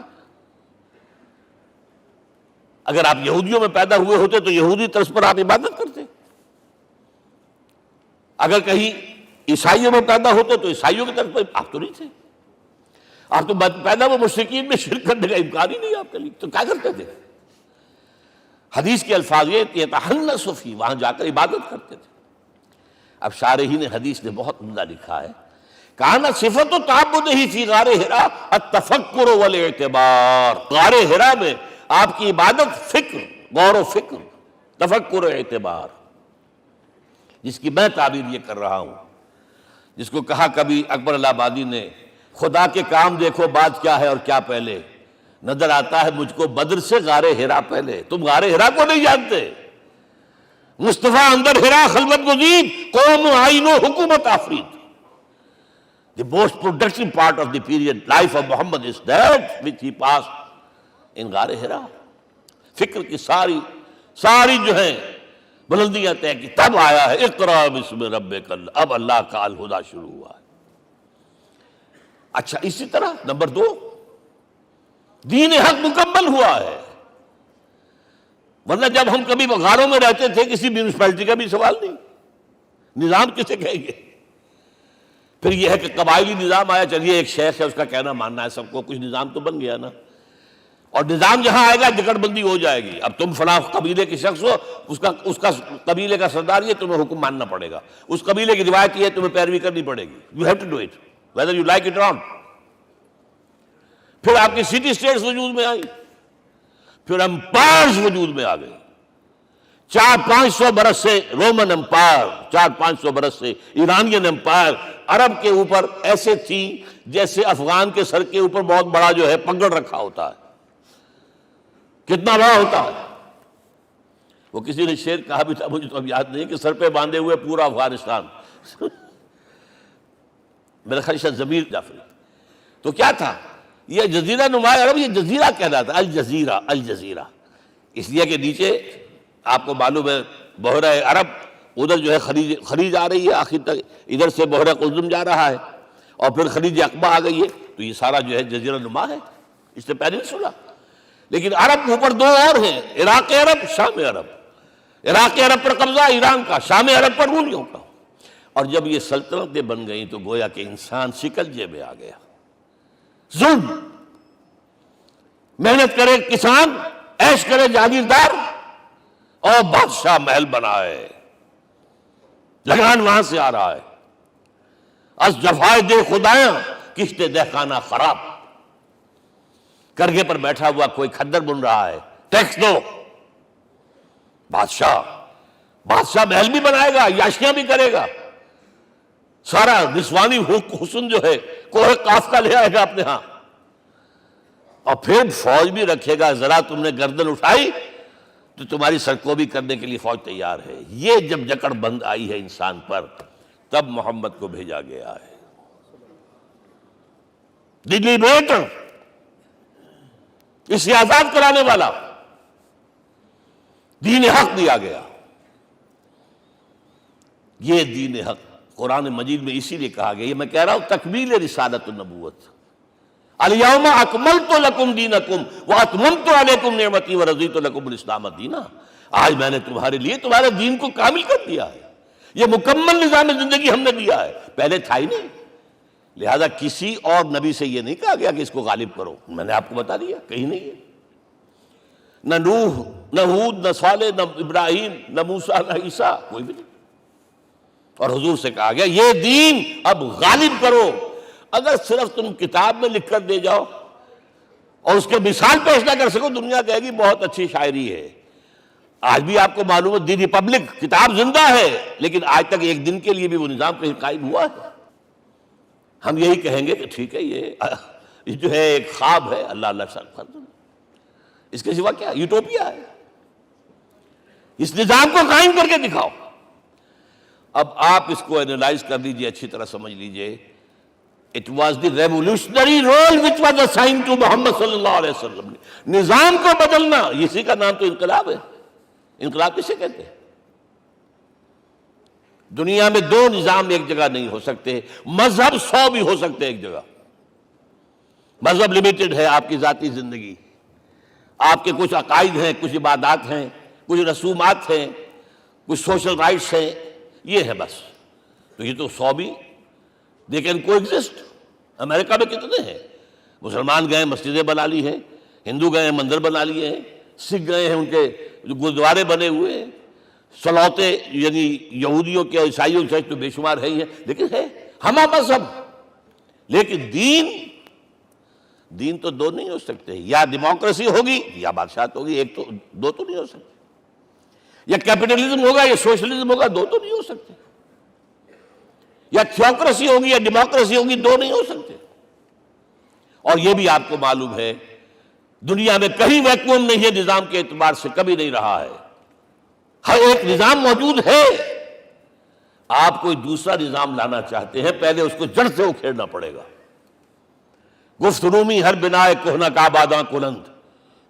اگر آپ یہودیوں میں پیدا ہوئے ہوتے تو یہودی طرز پر آپ عبادت کرتے، اگر کہیں عیسائیوں میں پیدا ہوتے تو عیسائیوں کی طرف پر آپ تو نہیں تھے، آپ تو پیدا وہ مشرکین میں شرک کرنے کا امکان ہی نہیں آپ کے لیے، تو کیا کرتے تھے؟ حدیث کے الفاظ یہ یتحنث فی، وہاں جا کر عبادت کرتے تھے۔ اب شارحین حدیث نے بہت عمدہ لکھا ہے، کانا صفت تعبدہ فی غار حرا التفکر والاعتبار، غار حرا میں آپ کی عبادت فکر، غور و فکر، تفکر و اعتبار، جس کی میں تعبیر یہ کر رہا ہوں، جس کو کہا کبھی اکبر الہ آبادی نے، خدا کے کام دیکھو بعد کیا ہے اور کیا پہلے، نظر آتا ہے مجھ کو بدر سے غار حرا پہلے۔ تم غار حرا کو نہیں جانتے، مصطفیٰ اندر حرا خلوت گزید، قوم آئین و حکومت آفرید۔ The most productive part of the period life of Muhammad is that which he passed in غار حرا۔ فکر کی ساری جو ہیں بلندیاں طے کی، تب آیا ہے اقرأ بسم ربک، اب اللہ کا الہدیٰ شروع ہوا ہے۔ اچھا، اسی طرح نمبر 2، دین حق مکمل ہوا ہے۔ ورنہ جب ہم کبھی غاروں میں رہتے تھے کسی میونسپلٹی کا بھی سوال نہیں، نظام کسے کہیں گے؟ پھر یہ ہے کہ قبائلی نظام آیا، چلیے ایک شیخ ہے اس کا کہنا ماننا ہے سب کو، کچھ نظام تو بن گیا نا، اور نظام جہاں آئے گا جکڑ بندی ہو جائے گی۔ اب تم فلاں قبیلے کے شخص ہو، اس کا قبیلے کا سردار یہ، تمہیں حکم ماننا پڑے گا، اس قبیلے کی روایت یہ ہے، تمہیں پیروی کرنی پڑے گی، you have to do it whether you like it or not. پھر آپ کی سٹی اسٹیٹس وجود میں آئی، پھر امپائرز وجود میں آ گئے، 400-500 برس سے رومن امپائر، 400-500 برس سے ایرانین امپائر عرب کے اوپر ایسے تھی جیسے افغان کے سر کے اوپر بہت بڑا جو ہے پگڑ رکھا ہوتا ہے۔ کتنا بڑا ہوتا ہے؟ وہ کسی نے شعر کہا بھی تھا، مجھے تو اب یاد نہیں، کہ سر پہ باندھے ہوئے پورا افغانستان۔ میرا خیال شاید ضمیر جعفری۔ تو کیا تھا یہ جزیرہ نما عرب، یہ جزیرہ کہلاتا ہے، الجزیرہ، الجزیرہ، اس لیے کہ نیچے آپ کو معلوم ہے بحیرہ عرب، ادھر جو ہے خلیج آ رہی ہے آخر تک، ادھر سے بحیرہ قلزم جا رہا ہے، اور پھر خلیج عقبہ آ گئی ہے، تو یہ سارا جو ہے جزیرہ نما ہے، اس سے پیننسولا۔ لیکن عرب اوپر 2 اور ہیں، عراق عرب، شام عرب۔ عراق عرب پر قبضہ ایران کا، شام عرب پر رومیوں کا۔ اور جب یہ سلطنتیں بن گئیں تو گویا کہ انسان شکنجے میں آ گیا۔ ظلم، محنت کرے کسان، عیش کرے جاگیردار، اور بادشاہ محل بنائے، لگان وہاں سے آ رہا ہے۔ از جفائے دے خدایاں کشتے دہقانہ خراب، کرگے پر بیٹھا ہوا کوئی کھدر بن رہا ہے، ٹیکس دو۔ بادشاہ محل بھی بنائے گا، یاشیاں بھی کرے گا، سارا نسوانی حسن جو ہے کوہ قاف کا لے آئے گا اپنے ہاں، اور پھر فوج بھی رکھے گا، ذرا تم نے گردن اٹھائی تو تمہاری سرکوبی کرنے کے لیے فوج تیار ہے۔ یہ جب جکڑ بند آئی ہے انسان پر، تب محمد کو بھیجا گیا ہے۔ دی لیبریٹر، اسے آزاد کرانے والا، دین حق دیا گیا۔ یہ دین حق قرآن مجید میں اسی لیے کہا گیا، یہ میں کہہ رہا ہوں تکمیل رسالت النبوت۔ الیوم اکملت لکم دینکم واتممت علیکم نعمتی ورضیت لکم الاسلام دینا۔ آج میں نے تمہارے لیے تمہارے دین کو کامل کر دیا ہے، یہ مکمل نظام زندگی ہم نے دیا ہے، پہلے تھا ہی نہیں۔ لہذا کسی اور نبی سے یہ نہیں کہا گیا کہ اس کو غالب کرو، میں نے آپ کو بتا دیا کہیں نہیں ہے، نہ نوح، نہ ہود، نہ صالح، نہ ابراہیم، نہ موسیٰ، نہ عیسیٰ، کوئی بھی نہیں۔ اور حضور سے کہا گیا یہ دین اب غالب کرو۔ اگر صرف تم کتاب میں لکھ کر دے جاؤ اور اس کے مثال پیش نہ کر سکو، دنیا کہے گی بہت اچھی شاعری ہے، آج بھی آپ کو معلوم ہے دی ریپبلک کتاب زندہ ہے، لیکن آج تک ایک دن کے لیے بھی وہ نظام کہیں قائم ہوا ہے؟ ہم یہی کہیں گے کہ ٹھیک ہے، یہ جو ہے ایک خواب ہے، اللہ اللہ فرض، اس کے سوا کیا یوٹوپیا ہے؟ اس نظام کو قائم کر کے دکھاؤ۔ اب آپ اس کو اینالائز کر لیجئے، اچھی طرح سمجھ لیجئے۔ It was the revolutionary role which was assigned to محمد صلی اللہ علیہ وسلم۔ نظام کو بدلنا، اسی کا نام تو انقلاب ہے۔ انقلاب کسے کہتے ہیں؟ دنیا میں دو نظام ایک جگہ نہیں ہو سکتے، مذہب 100 بھی ہو سکتے ایک جگہ۔ مذہب لمیٹڈ ہے، آپ کی ذاتی زندگی، آپ کے کچھ عقائد ہیں، کچھ عبادات ہیں، کچھ رسومات ہیں، کچھ سوشل رائٹس ہیں، یہ ہے بس۔ تو یہ تو 100 بھی دے کین کو ایگزسٹ۔ امریکہ میں کتنے ہیں؟ مسلمان گئے مسجدیں بنا لی ہیں، ہندو گئے ہیں مندر بنا لیے ہیں، سکھ گئے ہیں ان کے جو گردوارے بنے ہوئے ہیں، سلوتے یعنی یہودیوں کے اور عیسائیوں کے تو بے شمار ہے ہی ہیں، لیکن ہے ہمہ مذہب۔ لیکن دین تو دو نہیں ہو سکتے، یا ڈیموکریسی ہوگی یا بادشاہت ہوگی، ایک تو دو تو نہیں ہو سکتے۔ یا کیپٹلزم ہوگا یا سوشلزم ہوگا، دو تو نہیں ہو سکتے۔ یا تھیوکریسی ہوگی یا ڈیموکریسی ہوگی، دو نہیں ہو سکتے۔ اور یہ بھی آپ کو معلوم ہے دنیا میں کہیں ویکوم نہیں ہے، نظام کے اعتبار سے کبھی نہیں رہا ہے، ہر ایک نظام موجود ہے۔ آپ کوئی دوسرا نظام لانا چاہتے ہیں، پہلے اس کو جڑ سے اکھیڑنا پڑے گا۔ گفت رومی ہر بنائے کوہنا کا باداں کنند،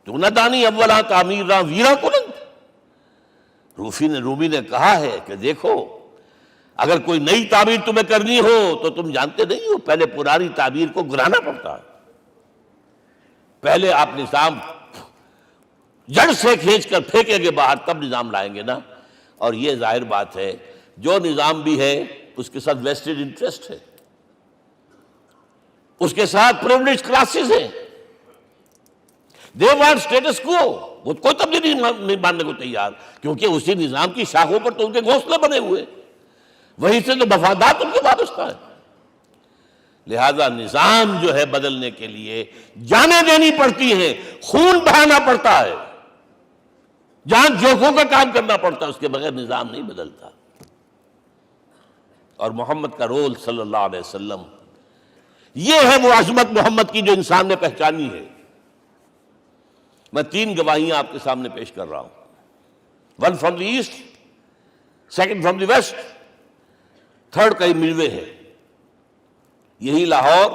تو نہ دانی اولا تعمیر راں ویرا کنند۔ رومی نے کہا ہے کہ دیکھو، اگر کوئی نئی تعمیر تمہیں کرنی ہو تو تم جانتے نہیں ہو پہلے پرانی تعمیر کو گرانا پڑتا ہے۔ پہلے آپ نظام جڑ سے کھینچ کر پھینکیں گے باہر، تب نظام لائیں گے نا۔ اور یہ ظاہر بات ہے جو نظام بھی ہے اس کے ساتھ ویسٹڈ انٹرسٹ ہے، اس کے ساتھ پریولیج کلاسز ہیں، دے وانٹ اسٹیٹس کو، وہ کوئی تبدیلی نہیں ماننے کو تیار، کیونکہ اسی نظام کی شاخوں پر تو ان کے گھونسلے بنے ہوئے، وہیں سے تو مفادات ان کے وابستہ ہے۔ لہذا نظام جو ہے بدلنے کے لیے جانیں دینی پڑتی ہیں، خون بہانا پڑتا ہے، جان جوکھوں کا کام کرنا پڑتا ہے، اس کے بغیر نظام نہیں بدلتا۔ اور محمد کا رول صلی اللہ علیہ وسلم، یہ ہے وہ عظمت محمد کی جو انسان نے پہچانی ہے۔ میں 3 گواہیاں آپ کے سامنے پیش کر رہا ہوں، 1 from the east, 2 from the west, 3 کئی ملوے ہے۔ یہی لاہور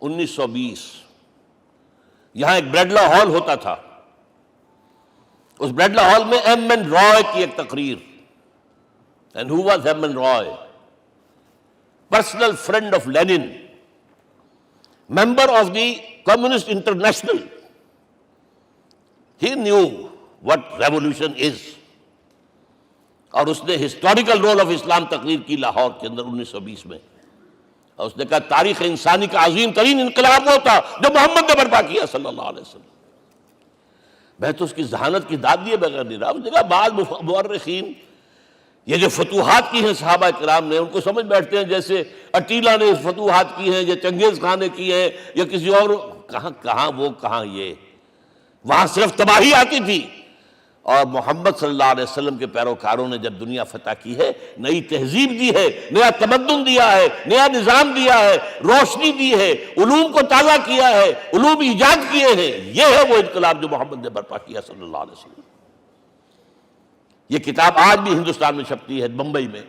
1920، یہاں ایک بریڈلا ہال ہوتا تھا، اس بریڈلا ہال میں ایم این رائے کی ایک تقریر۔ And who was M. N. Roy? Personal friend of Lenin, member of the Communist International. He knew what revolution is. اور اس نے ہسٹوریکل رول آف اسلام تقریر کی لاہور کے اندر 1920 میں، اور اس نے کہا تاریخ انسانی کا عظیم ترین انقلاب وہ تھا جو محمد نے برپا کیا صلی اللہ علیہ وسلم۔ میں تو اس کی ذہانت کی داد دیے بغیر نہیں رہا۔ اس نے کہا بعض مورخین یہ جو فتوحات کی ہیں صحابہ کرام نے، ان کو سمجھ بیٹھتے ہیں جیسے اٹیلا نے فتوحات کی ہیں یا چنگیز خان نے کی ہیں یا کسی اور، کہاں وہ کہاں یہ، وہاں صرف تباہی آتی تھی۔ اور محمد صلی اللہ علیہ وسلم کے پیروکاروں نے جب دنیا فتح کی ہے، نئی تہذیب دی ہے، نیا تمدن دیا ہے، نیا نظام دیا ہے، روشنی دی ہے، علوم کو تازہ کیا ہے، علوم ایجاد کیے ہیں۔ یہ ہے وہ انقلاب جو محمد نے برپا کیا صلی اللہ علیہ وسلم۔ یہ کتاب آج بھی ہندوستان میں چھپتی ہے، بمبئی میں،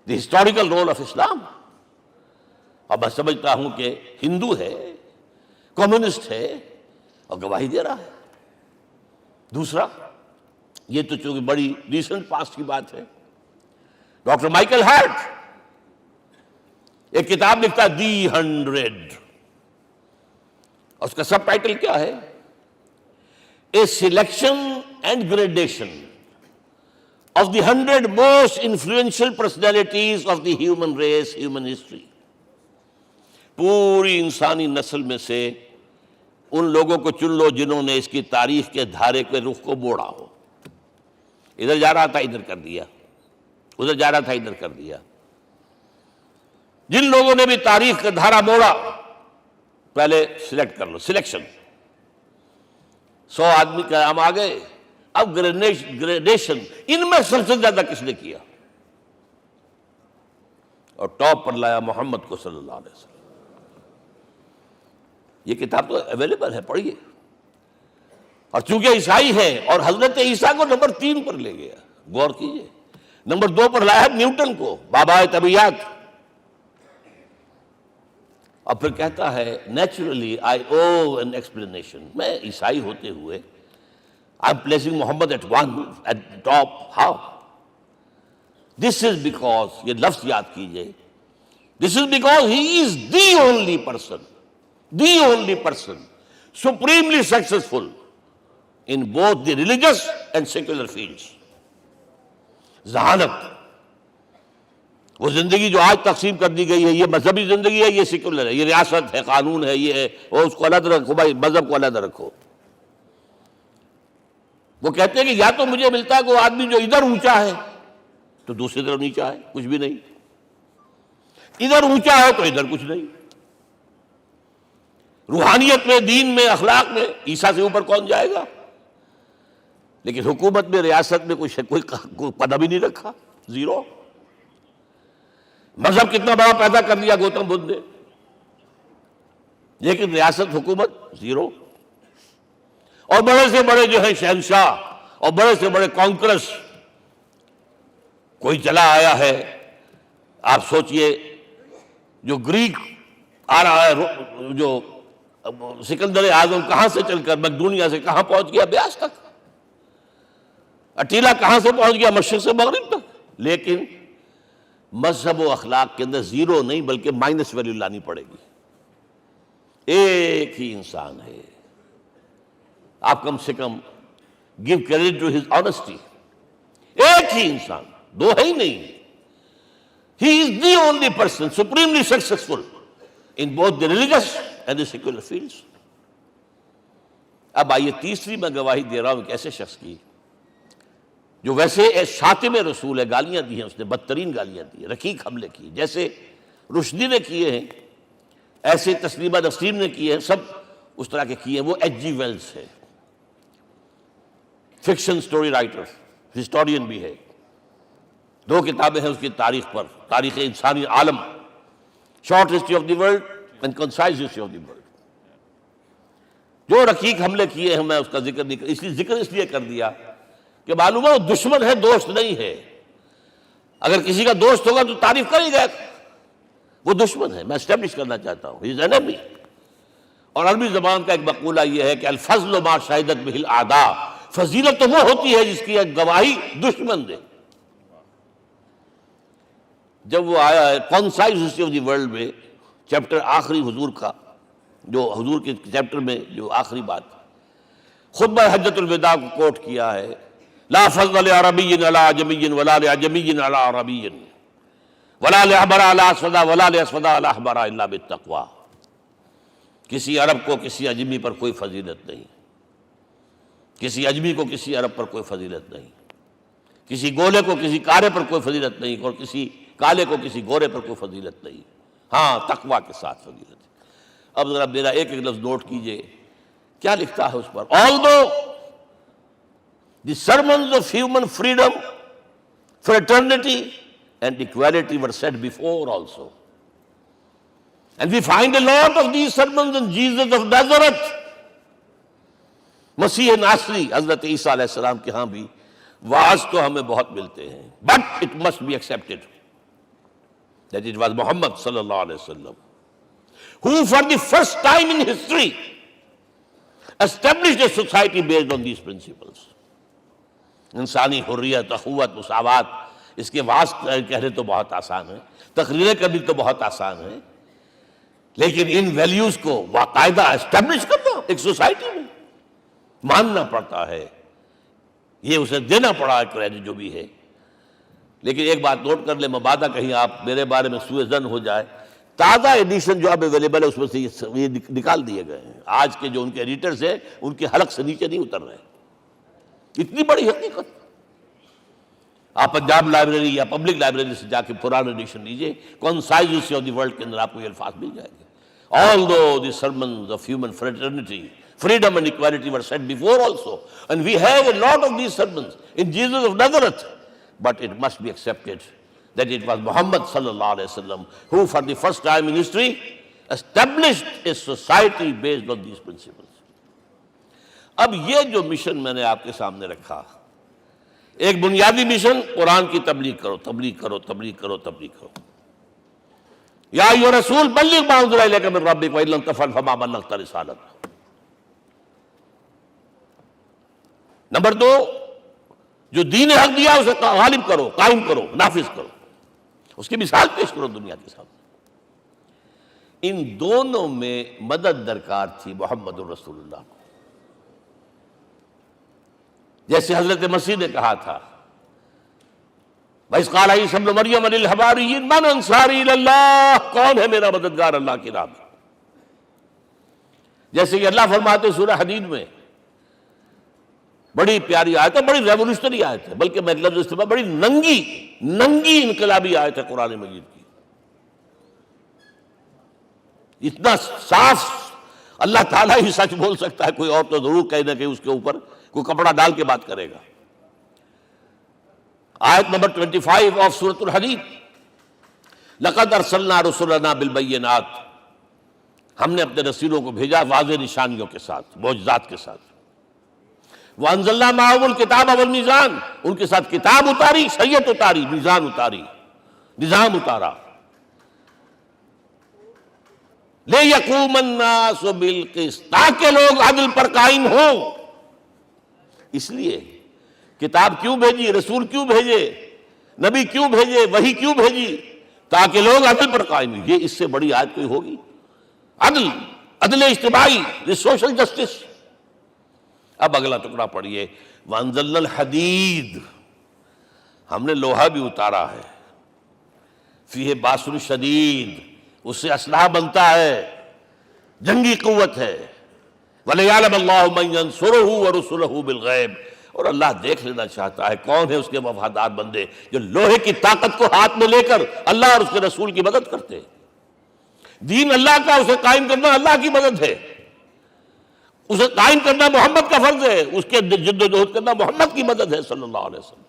دی ہسٹوریکل رول آف اسلام۔ اور میں سمجھتا ہوں کہ ہندو ہے، کمیونسٹ ہے اور گواہی دے رہا ہے۔ دوسرا، یہ تو چونکہ بڑی ریسنٹ پاسٹ کی بات ہے، ڈاکٹر مائیکل ہارٹ ایک کتاب لکھتا ہے دی 100، اور اس کا سب ٹائٹل کیا ہے؟ A selection and gradation of the 100 most influential personalities of the human race, human history۔ پوری انسانی نسل میں سے ان لوگوں کو چن لو جنہوں نے اس کی تاریخ کے دھارے کے رخ کو موڑا ہو۔ ادھر جا رہا تھا ادھر کر دیا، ادھر جا رہا تھا ادھر کر دیا۔ جن لوگوں نے بھی تاریخ کا دھارا موڑا، پہلے سلیکٹ کر لو، سلیکشن۔ 100 آدمی کا نام آ گئے، اب گریڈیشن ان میں سب سے زیادہ کس نے کیا؟ اور ٹاپ پر لایا محمد کو صلی اللہ علیہ وسلم۔ یہ کتاب تو اویلیبل ہے، پڑھیے۔ اور چونکہ عیسائی ہے اور حضرت عیسیٰ کو نمبر 3 پر لے گیا، غور کیجئے۔ نمبر 2 پر لایا نیوٹن کو، بابائے طبیعیات، اور پھر کہتا ہے naturally I owe an explanation. میں عیسائی ہوتے ہوئے I am placing Muhammad at top, how? This is because, یہ لفظ یاد کیجئے، this is because he is the only person supremely successful in both the religious and secular fields۔ ذہانت، وہ زندگی جو آج تقسیم کر دی گئی ہے، یہ مذہبی زندگی ہے، یہ سیکولر ہے، یہ ریاست ہے، قانون ہے، یہ ہے، وہ اس کو علیحدہ رکھو بھائی، مذہب کو علیحدہ رکھو۔ وہ کہتے ہیں کہ یا تو مجھے ملتا ہے کہ وہ آدمی جو ادھر اونچا ہے تو دوسری طرف نیچا ہے، کچھ بھی نہیں، ادھر اونچا ہے تو ادھر کچھ نہیں۔ روحانیت میں، دین میں، اخلاق میں عیسیٰ سے اوپر کون جائے گا؟ لیکن حکومت میں، ریاست میں کوئی پدہ بھی نہیں رکھا، زیرو۔ مذہب کتنا بڑا پیدا کر دیا گوتم بدھ نے، لیکن ریاست، حکومت زیرو۔ اور بڑے سے بڑے جو ہے شہنشاہ اور بڑے سے بڑے کانکرس، کوئی چلا آیا ہے، آپ سوچئے جو گریک آ رہا ہے، جو سکندر اعظم کہاں سے چل کر مقدونیہ سے کہاں پہنچ گیا؟ بیاس تک۔ اٹیلا کہاں سے پہنچ گیا؟ مشرق سے مغرب تک۔ لیکن مذہب و اخلاق کے اندر زیرو نہیں بلکہ مائنس ویلیو لانی پڑے گی۔ ایک ہی انسان ہے، آپ کم سے کم give credit to his honesty. ایک ہی انسان، دو ہے ہی نہیں۔ He is the only person supremely successful in both the religious and the secular fields. اب آئیے تیسری میں گواہی دے رہا ہوں ایک ایسے شخص کی جو ویسے شاتم رسول ہے، گالیاں دی ہیں اس نے، بدترین گالیاں دی ہیں، رقیق حملے کی، جیسے رشدی نے کیے ہیں، ایسے تسلیمہ نسرین نے کیے ہیں، سب اس طرح کے کیے ہیں۔ وہ ایچ جی ویلز ہے، فکشن سٹوری رائٹر، ہسٹورین بھی ہے، 2 کتابیں ہیں اس کی تاریخ پر، تاریخ انسانی عالم، short history of the world and concise history of the world. جو رقیق حملے کیے ہیں، میں اس کا ذکر نہیں اس لیے کر دیا کہ معلوم ہے وہ دشمن ہے، دوست نہیں ہے۔ اگر کسی کا دوست ہوگا تو تعریف کرے گا، وہ دشمن ہے، میں اسٹیبلش کرنا چاہتا ہوں، ہی از انیمی۔ اور عربی زبان کا ایک مقولہ یہ ہے کہ الفضل ما شہدت بہ الاعداء، فضیلت تو وہ ہوتی ہے جس کی گواہی دشمن دے۔ جب وہ آیا ہے concise history of the world میں، چیپٹر آخری حضور کا، جو حضور کے چیپٹر میں جو آخری بات خطبہ حجۃ الوداع کو کوٹ کیا ہے، لا فضل لعربی علی عجمی ولا لعجمی علی عربی ولا لأحمر علی اسود ولا لأسود علی احمر الا بالتقوی۔ کسی عرب کو کسی عجمی پر کوئی فضیلت نہیں، کسی عجمی کو کسی عرب پر کوئی فضیلت نہیں، کسی گولے کو کسی کارے پر کوئی فضیلت نہیں، اور کسی کالے کو کسی گورے پر کوئی فضیلت نہیں، ہاں تقوی کے ساتھ فضیلت ہے۔ اب ذرا میرا ایک ایک لفظ نوٹ کیجئے، کیا لکھتا ہے اس پر؟ Although the sermons of human freedom, fraternity and equality were said before also, and we find a lot of these sermons in Jesus of Nazareth، مسیح ناصری حضرت عیسیٰ علیہ السلام کے ہاں بھی وعظ تو ہمیں بہت ملتے ہیں، but it must be accepted that it was Muhammad صلی اللہ علیہ وسلم who for the first time in history established a society based on these principles۔ انسانی حریت، اخوت، مساوات، اس کے وعظ کہنے تو بہت آسان ہے، تقریریں کرنی تو بہت آسان ہے، لیکن ان ویلیوز کو باقاعدہ اسٹیبلش کرنا ایک سوسائٹی میں ماننا پڑتا ہے، یہ اسے دینا پڑا ہے کریڈٹ جو بھی ہے۔ لیکن ایک بات نوٹ کر لیں، مبادہ کہیں آپ میرے بارے میں سوء ظن ہو جائے، تازہ ایڈیشن جو اب اویلیبل ہے اس میں سے یہ نکال دیے گئے ہیں۔ آج کے جو ان کے ایڈیٹرز ہیں ان کے حلق سے نیچے نہیں اتر رہے، اتنی بڑی حقیقت۔ آپ پنجاب لائبریری یا پبلک لائبریری سے جا کے پرانا ایڈیشن لیجئے، concise history of the world کے اندر آپ کو یہ الفاظ مل جائیں گے۔ Although the sermons of human fraternity, Freedom and equality were said before also. And we have a lot of these sermons in Jesus of Nazareth. But it must be accepted that it was Muhammad sallallahu alaihi wasallam who for the first time in history established a society based on these principles. اب یہ جو mission میں نے آپ کے سامنے رکھا، ایک بنیادی مشن قرآن کی تبلیغ کرو، تبلیغ کرو، تبلیغ کرو، تبلیغ کرو. یا ایھا رسول بلغ ما انزل الیک من ربک وان لم تفعل فما بلغت رسالتہ. نمبر 2، جو دین حق دیا اسے غالب کرو، قائم کرو، نافذ کرو، اس کی مثال پیش کرو دنیا کے سامنے. ان دونوں میں مدد درکار تھی محمد الرسول اللہ کو. جیسے حضرت مسیح نے کہا تھا، وَإِذْ قَالَ عِيسَىٰ ابْنُ مَرْيَمَ لِلْحَوَارِيِّينَ مَنْ أَنصَارِي إِلَى اللَّهِ، کون ہے میرا مددگار اللہ کی راہ میں. جیسے کہ اللہ فرماتے ہیں سورہ حدید میں، بڑی پیاری آیت ہے، بڑی ریولوشنری آیت ہے، بلکہ میں لفظ استعمال، بڑی ننگی انقلابی آیت ہے قرآن مجید کی. اتنا صاف اللہ تعالیٰ ہی سچ بول سکتا ہے، کوئی اور تو ضرور کہیں نہ کہیں اس کے اوپر کوئی کپڑا ڈال کے بات کرے گا. آیت نمبر 25 آف سورۃ الحدید، لقد ارسلنا رسلنا بالبینات، ہم نے اپنے رسولوں کو بھیجا واضح نشانیوں کے ساتھ، معجزات کے ساتھ. وانزلنا معهم الکتاب والمیزان، ان کے ساتھ کتاب اتاری، شریعت اتاری، میزان اتاری، نظام اتارا. لِيَقُومَ النَّاسُ بِالْقِسْطِ، تاکہ لوگ عدل پر قائم ہوں. اس لیے کتاب کیوں بھیجی، رسول کیوں بھیجے، نبی کیوں بھیجے، وحی کیوں بھیجی؟ تاکہ لوگ عدل پر قائم ہوں. یہ اس سے بڑی آیت کوئی ہوگی؟ عدل اجتماعی، سوشل جسٹس. اب اگلا ٹکڑا پڑھیے، وَأَنزَلْنَا الْحَدِيدَ، ہم نے لوہا بھی اتارا ہے، فِيهِ بَأْسٌ شَدِيدٌ، اس سے اسلحہ بنتا ہے، جنگی قوت ہے. وَلِيَعْلَمَ اللَّهُ مَن يَنصُرُهُ وَرُسُلَهُ بِالْغَيْبِ، اور اللہ دیکھ لینا چاہتا ہے کون ہے اس کے وفادار بندے جو لوہے کی طاقت کو ہاتھ میں لے کر اللہ اور اس کے رسول کی مدد کرتے ہیں. دین اللہ کا، اسے قائم کرنا اللہ کی مدد ہے، اسے قائم کرنا محمد کا فرض ہے، اس کے جد و جہد کرنا محمد کی مدد ہے صلی اللہ علیہ وسلم.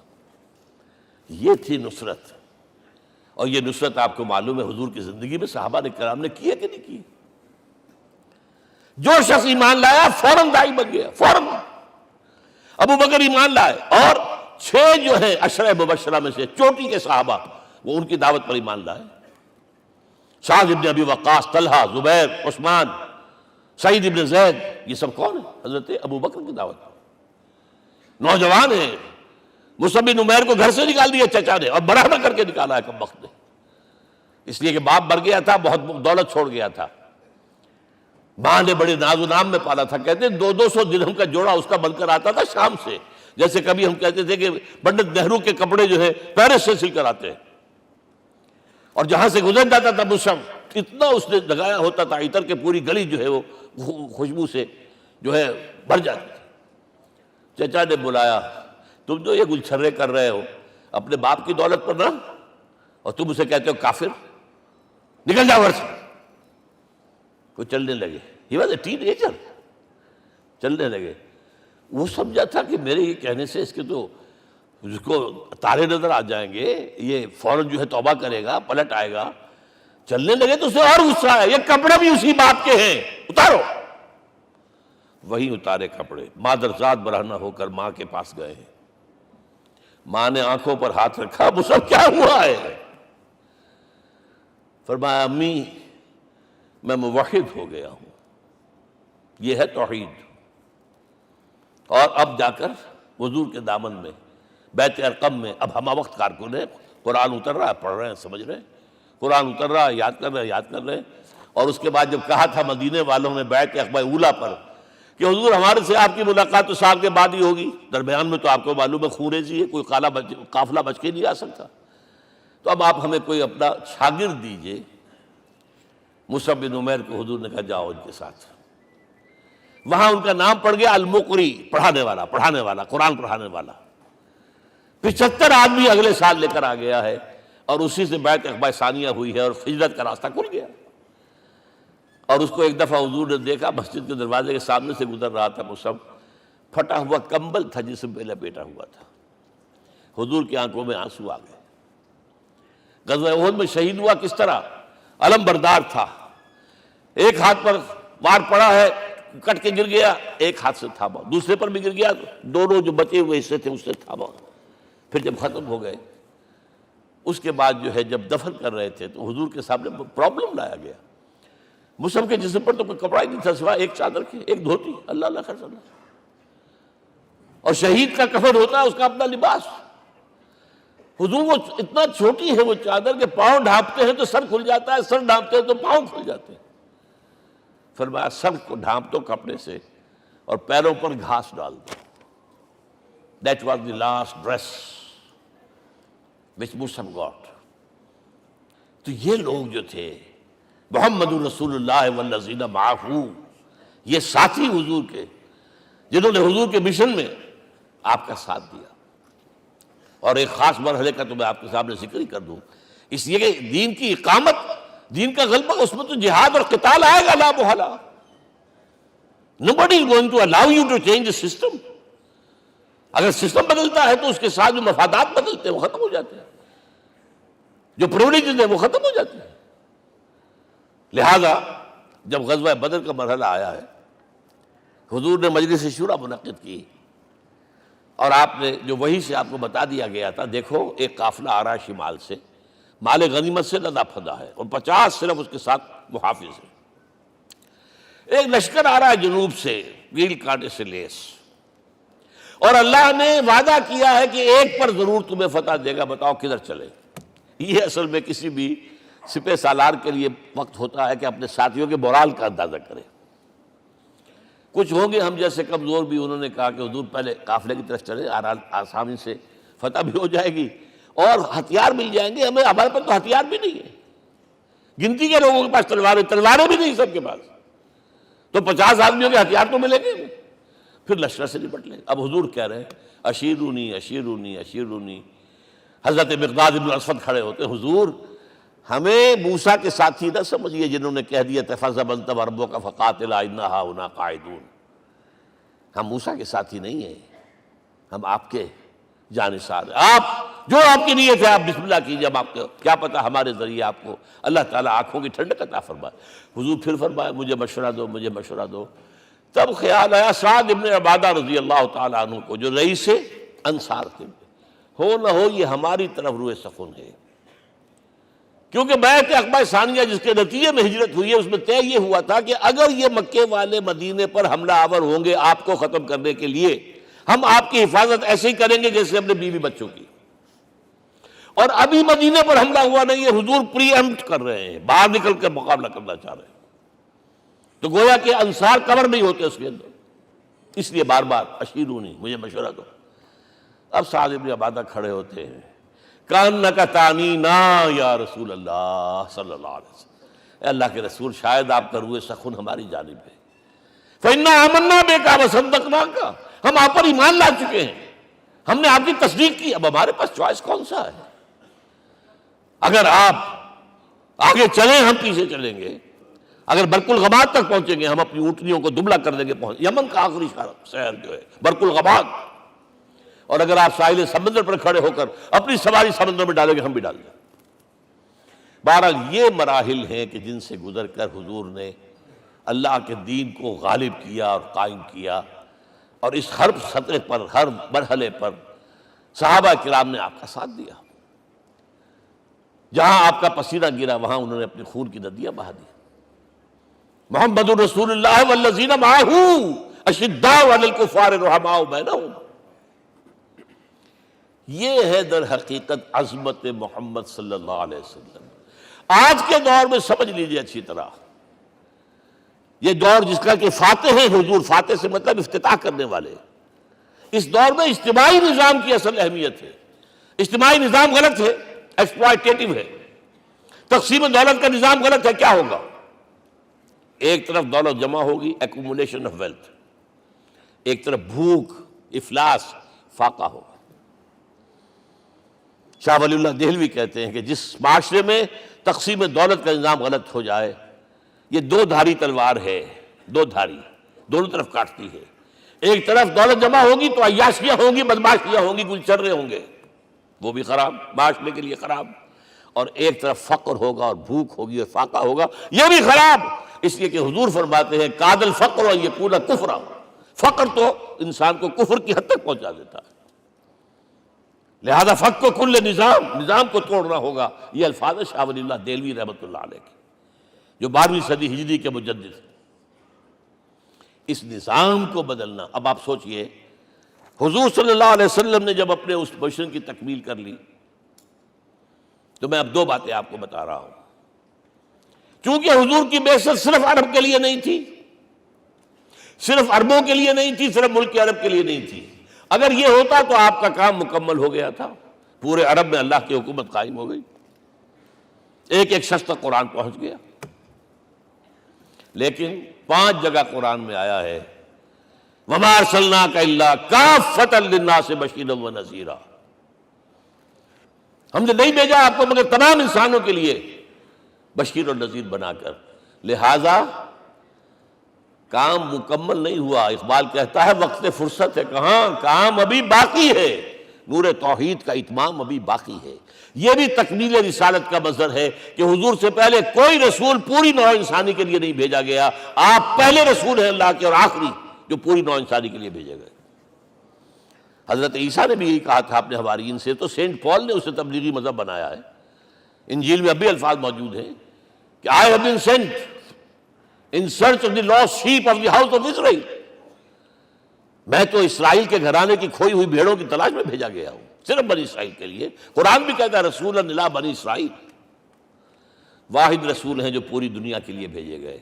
یہ تھی نصرت. اور یہ نصرت آپ کو معلوم ہے حضور کی زندگی میں صحابہ کرام نے کی ہے کہ نہیں کی؟ جو شخص ایمان لایا فوراً داعی بن گیا، فوراً. ابو بکر ایمان لائے، اور 6 جو ہیں عشرہ مبشرہ میں سے چوٹی کے صحابہ، وہ ان کی دعوت پر ایمان لائے. سعد ابن ابی وقاص، طلحہ، زبیر، عثمان، سعید ابن زید، یہ سب کون ہیں؟ حضرت ابو بکر کی دعوت. نوجوان ہیں، مصعب بن عمیر کو گھر سے نکال دیا چچا نے، اور برہنہ کر کے نکالا ہے کم وقت نے، اس لیے کہ باپ مر گیا تھا، بہت دولت چھوڑ گیا تھا. ماں نے بڑے ناز و نام میں پالا تھا. کہتے ہیں 200 درہم کا جوڑا اس کا بن کر آتا تھا شام سے. جیسے کبھی ہم کہتے تھے کہ پنڈت نہرو کے کپڑے جو ہے پیرس سے سل کر آتے ہیں، اور جہاں سے گزر جاتا تھا مشم، اتنا اس نے لگایا ہوتا تھا عطر کے پوری گلی جو ہے وہ خوشبو سے جو ہے بھر جاتی تھی. چچا نے بلایا، تم جو یہ گلچھرے کر رہے ہو اپنے باپ کی دولت پر نہ، اور تم اسے کہتے ہو کافر، نکل جاؤ گھر سے. وہ چلنے لگے. He was a ten ager. چلنے لگے. وہ سمجھا تھا کہ میرے یہ کہنے سے اس کے تو اس کو تارے نظر آ جائیں گے، یہ فوراً جو ہے توبہ کرے گا، پلٹ آئے گا. چلنے لگے تو اسے اور غصہ آیا، یہ کپڑے بھی اسی باپ کے ہیں، اتارو. وہی اتارے کپڑے. مادرزاد برہنہ ہو کر ماں کے پاس گئے ہیں. ماں نے آنکھوں پر ہاتھ رکھا، مصعب کیا ہوا ہے؟ فرمایا امی میں موحد ہو گیا ہوں. یہ ہے توحید. اور اب جا کر حضور کے دامن میں بیت ارقم میں اب ہمہ وقت کارکن ہے، قرآن اتر رہا ہے، پڑھ رہے ہیں، سمجھ رہے ہیں، قرآن اتر رہا ہے، یاد کر رہے ہیں. اور اس کے بعد جب کہا تھا مدینے والوں نے بیعت عقبہ اولیٰ پر کہ حضور ہمارے سے آپ کی ملاقات تو سال کے بعد ہی ہوگی، درمیان میں تو آپ کو معلوم ہے خونریزی ہے، کوئی قافلہ بچ کے نہیں آ سکتا، تو اب آپ ہمیں کوئی اپنا شاگرد دیجئے. مصعب بن عمیر کو حضور نے کہا جاؤ ان کے ساتھ. وہاں ان کا نام پڑ گیا المقری، پڑھانے والا، قرآن پڑھانے والا. 75 آدمی اگلے سال لے کر آ گیا ہے، اور اسی سے بیعت عقبہ ثانیہ ہوئی ہے، اور ہجرت کا راستہ کھل گیا. اور اس کو ایک دفعہ حضور نے دیکھا، مسجد کے دروازے کے سامنے سے گزر رہا تھا مصعب، پھٹا ہوا کمبل تھا جس میں پہلے لپیٹا ہوا تھا. حضور کی آنکھوں میں آنسو آ گئے. غزوہ احد میں شہید ہوا کس طرح؟ علم بردار تھا، ایک ہاتھ پر وار پڑا ہے، کٹ کے گر گیا، ایک ہاتھ سے تھاما، دوسرے پر بھی گر گیا، دونوں جو بچے ہوئے حصے تھے اس سے تھاما. پھر جب ختم ہو گئے اس کے بعد جو ہے جب دفن کر رہے تھے تو حضور کے سامنے پرابلم لایا گیا. مصعب کے جسم پر تو کوئی کپڑا ہی نہیں تھا سوائے ایک چادر کے، ایک دھوتی. اللہ اللہ خیر اللہ. اور شہید کا کفن ہوتا ہے اس کا اپنا لباس. حضور وہ اتنا چھوٹی ہے وہ چادر کہ پاؤں ڈھانپتے ہیں تو سر کھل جاتا ہے، سر ڈھانپتے ہیں تو پاؤں کھل جاتے ہیں. فرمایا سر کو ڈھانپ دو کپڑے سے اور پیروں پر گھاس ڈال دو. That was the last dress which Musab got. تو یہ لوگ جو تھے محمد رسول اللہ والذین معہ، یہ ساتھی حضور کے جنہوں نے حضور کے مشن میں آپ کا ساتھ دیا. اور ایک خاص مرحلے کا تو میں آپ کے سامنے ذکر ہی کر دوں، اس لیے کہ دین کی اقامت، دین کا غلبہ، اس میں تو جہاد اور قتال آئے گا لا محالہ. Nobody is going to allow you to change the system. اگر سسٹم بدلتا ہے تو اس کے ساتھ جو مفادات بدلتے ہیں وہ ختم ہو جاتے ہیں، جو پرولیجز ہیں وہ ختم ہو جاتے ہیں. لہذا جب غزوہ بدر کا مرحلہ آیا ہے، حضور نے مجلس شورا منعقد کی اور آپ نے جو وحی سے آپ کو بتا دیا گیا تھا، دیکھو ایک قافلہ آ رہا ہے شمال سے، مال غنیمت سے لدا پھدا ہے اور 50 صرف اس کے ساتھ محافظ ہیں. ایک لشکر آ رہا ہے جنوب سے ویل کانٹے سے لیس، اور اللہ نے وعدہ کیا ہے کہ ایک پر ضرور تمہیں فتح دے گا، بتاؤ کدھر چلے. یہ اصل میں کسی بھی سپہ سالار کے لیے وقت ہوتا ہے کہ اپنے ساتھیوں کے مورال کا اندازہ کرے. کچھ ہوں گے ہم جیسے کمزور بھی، انہوں نے کہا کہ حضور پہلے قافلے کی طرف چلے، آسانی سے فتح بھی ہو جائے گی اور ہتھیار مل جائیں گے ہمیں. ہمارے پاس تو ہتھیار بھی نہیں ہے، گنتی کے لوگوں کے پاس تلواریں بھی نہیں سب کے پاس، تو 50 آدمیوں کے ہتھیار تو ملیں گے، پھر لشکر سے نپٹ لیں. اب حضور کہہ رہے ہیں اشیرونی اشیرونی اشیرونی. حضرت مقداد بن اسود کھڑے ہوتے ہیں، حضور ہمیں موسیٰ کے ساتھی نہ سمجھیے جنہوں نے کہہ دیا تھا فَذَهَبْ أَنْتَ وَرَبُّكَ فَقَاتِلَا إِنَّا هَاهُنَا قَاعِدُونَ. ہم موسیٰ کے ساتھی نہیں ہیں، ہم آپ کے جانثار ہیں. آپ جو آپ کی نیت ہے آپ بسم اللہ کیجئے، ہم آپ کو کیا پتہ ہمارے ذریعے آپ کو اللہ تعالیٰ آنکھوں کی ٹھنڈک عطا فرمائے. حضور پھر فرمائے مجھے مشورہ دو، مجھے مشورہ دو. تب خیال آیا سعد ابن عبادہ رضی اللہ تعالیٰ عنہ کو، جو رئیس انصار تھے، ہو نہ ہو یہ ہماری طرف روئے سخن ہے. کیونکہ بیعت عقبہ ثانیہ جس کے نتیجے میں ہجرت ہوئی ہے اس میں طے یہ ہوا تھا کہ اگر یہ مکے والے مدینے پر حملہ آور ہوں گے آپ کو ختم کرنے کے لیے، ہم آپ کی حفاظت ایسے ہی کریں گے جیسے اپنے بیوی بچوں کی. اور ابھی مدینے پر حملہ ہوا نہیں ہے، حضور پری ایمپٹ کر رہے ہیں، باہر نکل کر مقابلہ کرنا چاہ رہے ہیں. تو گویا کہ انصار کور نہیں ہوتے اس کے اندر، اس لیے بار بار اشیرونی، مجھے مشورہ دو. اب سعد بن عبادہ کھڑے ہوتے ہیں، کانک تعنینا یا رسول اللہ صلی اللہ علیہ وسلم. اے اللہ کے رسول شاید آپ کا روئے سخن ہماری جانب ہے. فإنا آمنا بک وصدقناک، ہم آپ پر ایمان لا چکے ہیں، ہم نے آپ کی تصدیق کی، اب ہمارے پاس چوائس کون سا ہے؟ اگر آپ آگے چلیں ہم پیچھے چلیں گے، اگر برق الغماد تک پہنچیں گے ہم اپنی اونٹنیوں کو دبلا کر دیں گے. یمن کا آخری شہر جو ہے برق الغماد، اور اگر آپ ساحل سمندر پر کھڑے ہو کر اپنی سواری سمندر میں ڈالیں گے ہم بھی ڈال دیں. بہرحال یہ مراحل ہیں کہ جن سے گزر کر حضور نے اللہ کے دین کو غالب کیا اور قائم کیا، اور اس ہر سطح پر، ہر مرحلے پر صحابہ کرام نے آپ کا ساتھ دیا. جہاں آپ کا پسینہ گرا وہاں انہوں نے اپنے خون کی ندیاں بہا دی. محمد رسول اللہ والذین معہ اشداء علی الکفار رحماء بینہم. یہ ہے در حقیقت عظمت محمد صلی اللہ علیہ وسلم. آج کے دور میں سمجھ لیجئے اچھی طرح، یہ دور جس کا کہ فاتح ہیں حضور، فاتح سے مطلب افتتاح کرنے والے، اس دور میں اجتماعی نظام کی اصل اہمیت ہے. اجتماعی نظام غلط ہے، ایکسپلائٹیٹو ہے. تقسیم دولت کا نظام غلط ہے. کیا ہوگا؟ ایک طرف دولت جمع ہوگی، ایکومولیشن آف ویلتھ، ایک طرف بھوک، افلاس، فاقہ ہوگا. شاہ ولی اللہ دہلوی کہتے ہیں کہ جس معاشرے میں تقسیم دولت کا نظام غلط ہو جائے یہ دو دھاری تلوار ہے، دو دھاری، دونوں طرف کاٹتی ہے۔ ایک طرف دولت جمع ہوگی تو عیاشیاں ہوں گی، بدماشیاں ہوں گی، گلچرے ہوں گے، وہ بھی خراب، معاشرے کے لیے خراب۔ اور ایک طرف فقر ہوگا اور بھوک ہوگی اور فاقہ ہوگا، یہ بھی خراب۔ اس لیے کہ حضور فرماتے ہیں کاد الفقر ان یکون کفرا، فقر تو انسان کو کفر کی حد تک پہنچا دیتا ہے، لہذا فق کو کل نظام کو توڑنا ہوگا۔ یہ الفاظ ہے شاہ ولی اللہ دہلوی رحمۃ اللہ علیہ کے، جو 12ویں صدی ہجری کے مجدد ہیں۔ اس نظام کو بدلنا، اب آپ سوچئے حضور صلی اللہ علیہ وسلم نے جب اپنے اس مشن کی تکمیل کر لی، تو میں اب دو باتیں آپ کو بتا رہا ہوں۔ چونکہ حضور کی بعثت صرف عرب کے لیے نہیں تھی، صرف عربوں کے لیے نہیں تھی، صرف ملک عرب کے لیے نہیں تھی۔ اگر یہ ہوتا تو آپ کا کام مکمل ہو گیا تھا، پورے عرب میں اللہ کی حکومت قائم ہو گئی، ایک ایک شخص تک قرآن پہنچ گیا۔ لیکن 5 جگہ قرآن میں آیا ہے وَمَا أَرْسَلْنَاكَ إِلَّا كَافَّةً لِلنَّاسِ بَشِيرًا وَنَذِيرًا، ہم نے نہیں بھیجا آپ کو مگر تمام انسانوں کے لیے بشیر اور نذیر بنا کر۔ لہذا کام مکمل نہیں ہوا۔ اقبال کہتا ہے وقت فرصت ہے کہاں، کام ابھی باقی ہے، نور توحید کا اتمام ابھی باقی ہے۔ یہ بھی تکمیل رسالت کا مظہر ہے کہ حضور سے پہلے کوئی رسول پوری نوع انسانی کے لیے نہیں بھیجا گیا، آپ پہلے رسول ہیں اللہ کے اور آخری جو پوری نوع انسانی کے لیے بھیجے گئے۔ حضرت عیسیٰ نے بھی یہی کہا تھا اپنے حواریین سے، تو سینٹ پال نے اسے تبلیغی مذہب بنایا ہے۔ انجیل میں اب بھی الفاظ موجود ہیں کہ I have been sent in search of the lost sheep of the house of Israel، میں تو اسرائیل کے گھرانے کی کھوئی ہوئی بھیڑوں کی تلاش میں بھیجا گیا ہوں، صرف بنی اسرائیل کے لیے۔ قرآن بھی کہتا ہے رسول الی بنی اسرائیل، واحد رسول ہیں جو پوری دنیا کے لیے بھیجے گئے۔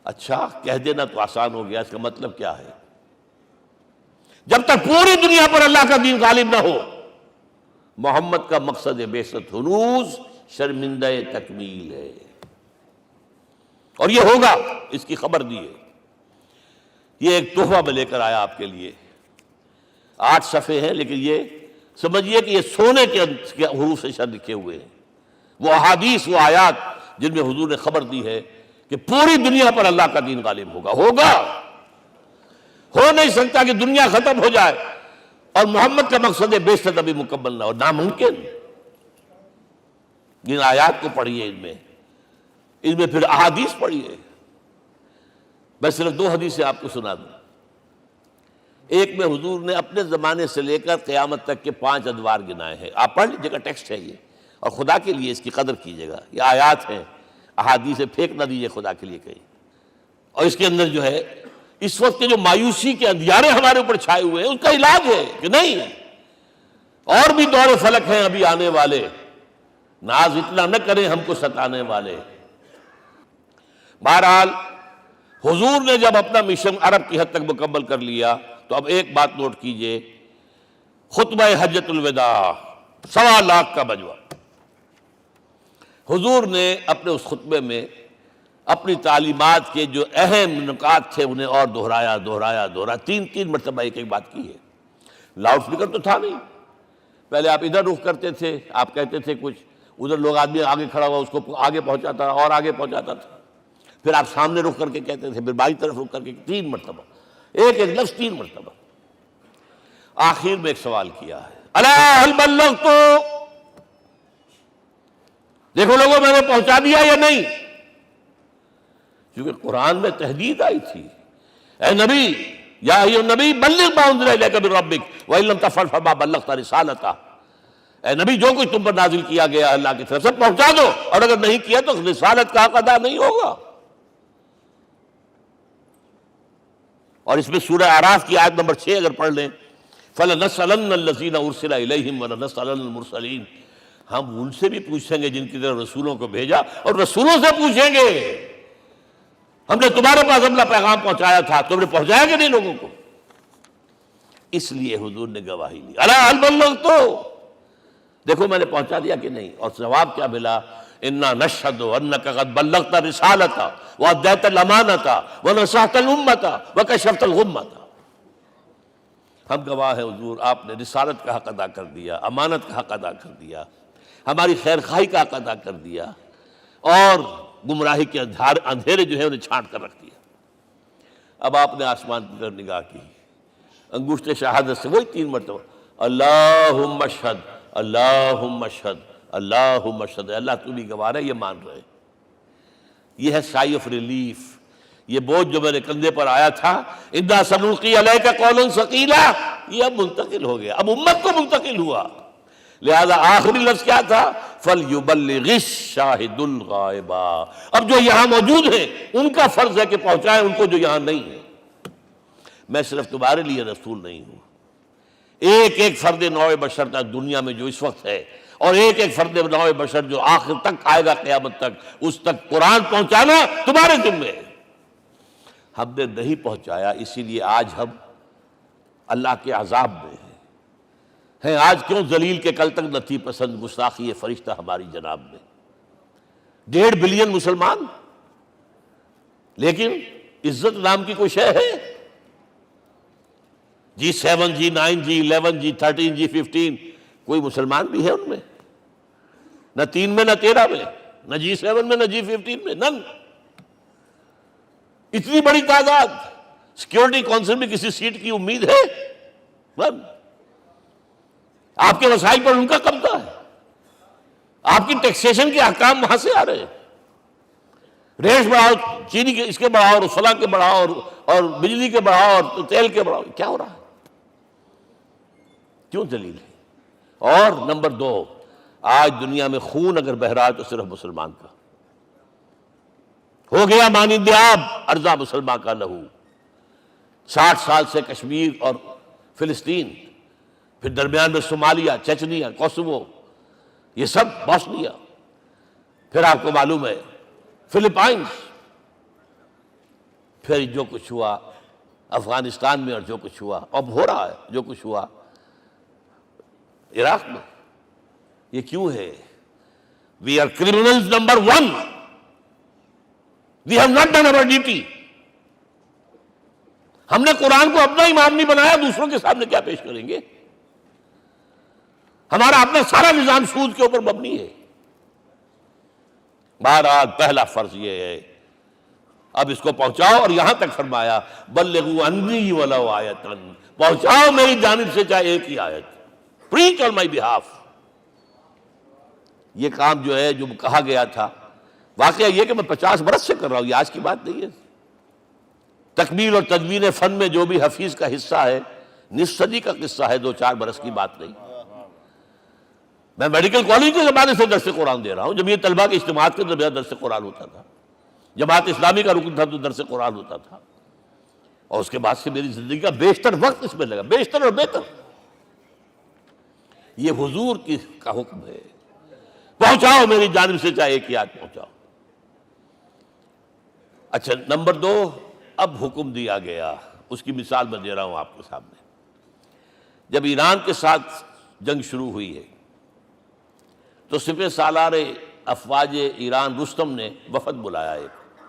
اچھا کہہ دینا تو آسان ہو گیا، اس کا مطلب کیا ہے؟ جب تک پوری دنیا پر اللہ کا دین غالب نہ ہو، محمد کا مقصد بعثت ہنوز شرمندہ تکمیل ہے، اور یہ ہوگا، اس کی خبر دی ہے۔ یہ ایک تحفہ میں لے کر آیا آپ کے لیے، 8 صفحے ہیں، لیکن یہ سمجھیے کہ یہ سونے کے حروف سے شر لکھے ہوئے ہیں، وہ احادیث، وہ آیات جن میں حضور نے خبر دی ہے کہ پوری دنیا پر اللہ کا دین غالب ہوگا۔ ہو نہیں سکتا کہ دنیا ختم ہو جائے اور محمد کا مقصد بعثت ابھی مکمل نہ ہو، ناممکن۔ ان آیات کو پڑھیے، ان میں پھر احادیث پڑھیے۔ میں صرف 2 حدیثیں آپ کو سنا دوں۔ ایک میں حضور نے اپنے زمانے سے لے کر قیامت تک کے 5 ادوار گنائے ہیں، آپ پڑھ لیجیے گا، ٹیکسٹ ہے یہ، اور خدا کے لیے اس کی قدر کیجیے گا، یہ آیات ہیں، احادیث پھینک نہ دیجیے خدا کے لیے کہیں۔ اور اس کے اندر جو ہے اس وقت کے جو مایوسی کے اندھیارے ہمارے اوپر چھائے ہوئے ہیں، اس کا علاج ہے کہ نہیں، اور بھی دور فلک ہیں ابھی آنے والے، ناز اتنا نہ کریں ہم کو ستانے والے۔ بہرحال حضور نے جب اپنا مشن عرب کی حد تک مکمل کر لیا تو اب ایک بات نوٹ کیجئے، خطبہ حجۃ الوداع 1.25 لاکھ کا بجوا، حضور نے اپنے اس خطبے میں اپنی تعلیمات کے جو اہم نکات تھے انہیں اور دہرایا 3 مرتبہ ایک بات کی ہے۔ لاؤڈ سپیکر تو تھا نہیں، پہلے آپ ادھر رخ کرتے تھے، آپ کہتے تھے کچھ، ادھر لوگ آدمی آگے کھڑا ہوا اس کو آگے پہنچاتا اور آگے پہنچاتا تھا، پھر آپ سامنے رخ کر کے کہتے تھے، پھر بائیں طرف رخ کر کے 3 مرتبہ، ایک لفظ 3 مرتبہ۔ آخر میں ایک سوال کیا ہے، الا هل بلغت، دیکھو لوگوں میں نے پہنچا دیا یا نہیں؟ کیونکہ قرآن میں تحدید آئی تھی، اے نبی، یا ایھا النبی بلغ ما انزل الیک من ربک وان لم تفعل فما بلغت رسالتہ، اے نبی جو کچھ تم پر نازل کیا گیا اللہ کی طرف سے پہنچا دو، اور اگر نہیں کیا تو رسالت کا حق ادا نہیں ہوگا۔ اور اس میں سورہ اعراف کی آیت نمبر 6 اگر پڑھ لیں، فَلَنَسْأَلَنَّ الَّذِينَ أُرْسِلَ إِلَيْهِمْ وَلَنَسْأَلَنَّ الْمُرْسَلِينَ، ہم ان سے بھی پوچھیں گے جن کی طرف رسولوں کو بھیجا، اور رسولوں سے پوچھیں گے ہم نے تمہارے پاس اپنا پیغام پہنچایا تھا، تم نے پہنچایا کہ نہیں لوگوں کو؟ اس لیے حضور نے گواہی لی، الا هل بلغت، دیکھو میں نے پہنچا دیا کہ نہیں؟ اور جواب کیا ملا؟ انا نشہد انک قد بلغت رسالۃ وادیت الامانۃ ونصحت الامۃ وکشفت الغمۃ، ہم گواہ ہیں حضور آپ نے رسالت کا حق ادا کر دیا، امانت کا حق ادا کر دیا، ہماری خیر خواہی کا حق ادا کر دیا، اور گمراہی کے اندھیرے جو ہے انہیں چھانٹ کر رکھ دیا۔ اب آپ نے آسمان کی طرف نگاہ کی، انگشت شہادت سے وہی 3 مرتبہ اللہم اشہد اللہم اشہد اللہم اشہد، اللہ تو بھی گواہ ہے، یہ مان رہے۔ یہ ہے سائی آف ریلیف، یہ بوجھ جو میرے کندھے پر آیا تھا اِنَّا سَنُلْقِي عَلَيْكَ قَوْلًا ثَقِيلًا، یہ اب منتقل ہو گیا، اب امت کو منتقل ہوا۔ لہذا آخری لفظ کیا تھا؟ فَلْيُبَلِّغِ الشَّاهِدُ الْغَائِبَ، اب جو یہاں موجود ہیں ان کا فرض ہے کہ پہنچائیں ان کو جو یہاں نہیں ہے۔ میں صرف تمہارے لیے رسول نہیں ہوں، ایک ایک فرد نوع بشر تک دنیا میں جو اس وقت ہے، اور ایک ایک فرد نوع بشر جو آخر تک آئے گا قیامت تک، اس تک قرآن پہنچانا تمہارے ذمہ ہے۔ ہم نے نہیں پہنچایا، اسی لیے آج ہم اللہ کے عذاب میں ہیں۔ آج کیوں ذلیل کے کل تک نہ تھی پسند گستاخی فرشتہ ہماری جناب میں؟ 1.5 بلین مسلمان، لیکن عزت نام کی کوئی شے ہے؟ G7 G9 G11 G13 G15 کوئی مسلمان بھی ہے ان میں؟ نہ 3 میں نہ 13 میں، نہ G7 میں نہ G15 میں، نن۔ اتنی بڑی تعداد، سیکیورٹی کونسل میں کسی سیٹ کی امید ہے؟ نن۔ آپ کے وسائل پر ان کا قبضہ ہے، آپ کی ٹیکسیشن کے احکام وہاں سے آ رہے ہیں۔ ریٹ بڑھاؤ، چینی کے اس کے بڑھاؤ، اور فلاں کے بڑھاؤ، اور بجلی کے بڑھاؤ، اور تیل کے بڑھاؤ، کیا ہو رہا ہے؟ کیوں ذلیل ہے؟ اور نمبر 2، آج دنیا میں خون اگر بہ رہا ہے تو صرف مسلمان کا ہو گیا، مانند آب ارزا مسلمان کا لہو۔ 60 سال سے کشمیر اور فلسطین، پھر درمیان میں صومالیہ، چچنیا، کوسوو، یہ سب بوسنیا، پھر آپ کو معلوم ہے فلپائنز، پھر جو کچھ ہوا افغانستان میں، اور جو کچھ ہوا اب ہو رہا ہے، جو کچھ ہوا عراق میں۔ یہ کیوں ہے؟ We are criminals number 1. We have not done our duty. ہم نے قرآن کو اپنا امام نہیں بنایا، دوسروں کے سامنے کیا پیش کریں گے؟ ہمارا اپنا سارا نظام سود کے اوپر مبنی ہے۔ بہرحال پہلا فرض یہ ہے، اب اس کو پہنچاؤ، اور یہاں تک فرمایا بلغوا عنی ولو آیۃ، پہنچاؤ میری جانب سے چاہے ایک ہی آیت، preach on my behalf۔ یہ کام جو ہے، جو کہا گیا تھا، واقعہ یہ کہ میں 50 برس سے کر رہا ہوں، یہ آج کی بات نہیں ہے۔ تکمیل اور تدوین فن میں جو بھی حفیظ کا حصہ ہے، نصف صدی کا قصہ ہے، 2-4 برس کی بات نہیں۔ میں میڈیکل کالج کے زمانے سے درس قرآن دے رہا ہوں، جب یہ طلبہ کے اجتماعات کے درمیان درس قرآن ہوتا تھا، جماعت اسلامی کا رکن تھا تو درس قرآن ہوتا تھا، اور اس کے بعد سے میری زندگی کا بیشتر وقت اس میں لگا، بیشتر اور بہتر۔ یہ حضور کا حکم ہے، پہنچاؤ میری جانب سے چاہے ایک ہی آیت پہنچاؤ۔ اچھا، نمبر 2، اب حکم دیا گیا، اس کی مثال میں دے رہا ہوں آپ کے سامنے۔ جب ایران کے ساتھ جنگ شروع ہوئی ہے تو سپہ سالار افواج ایران رستم نے وفد بلایا ایک،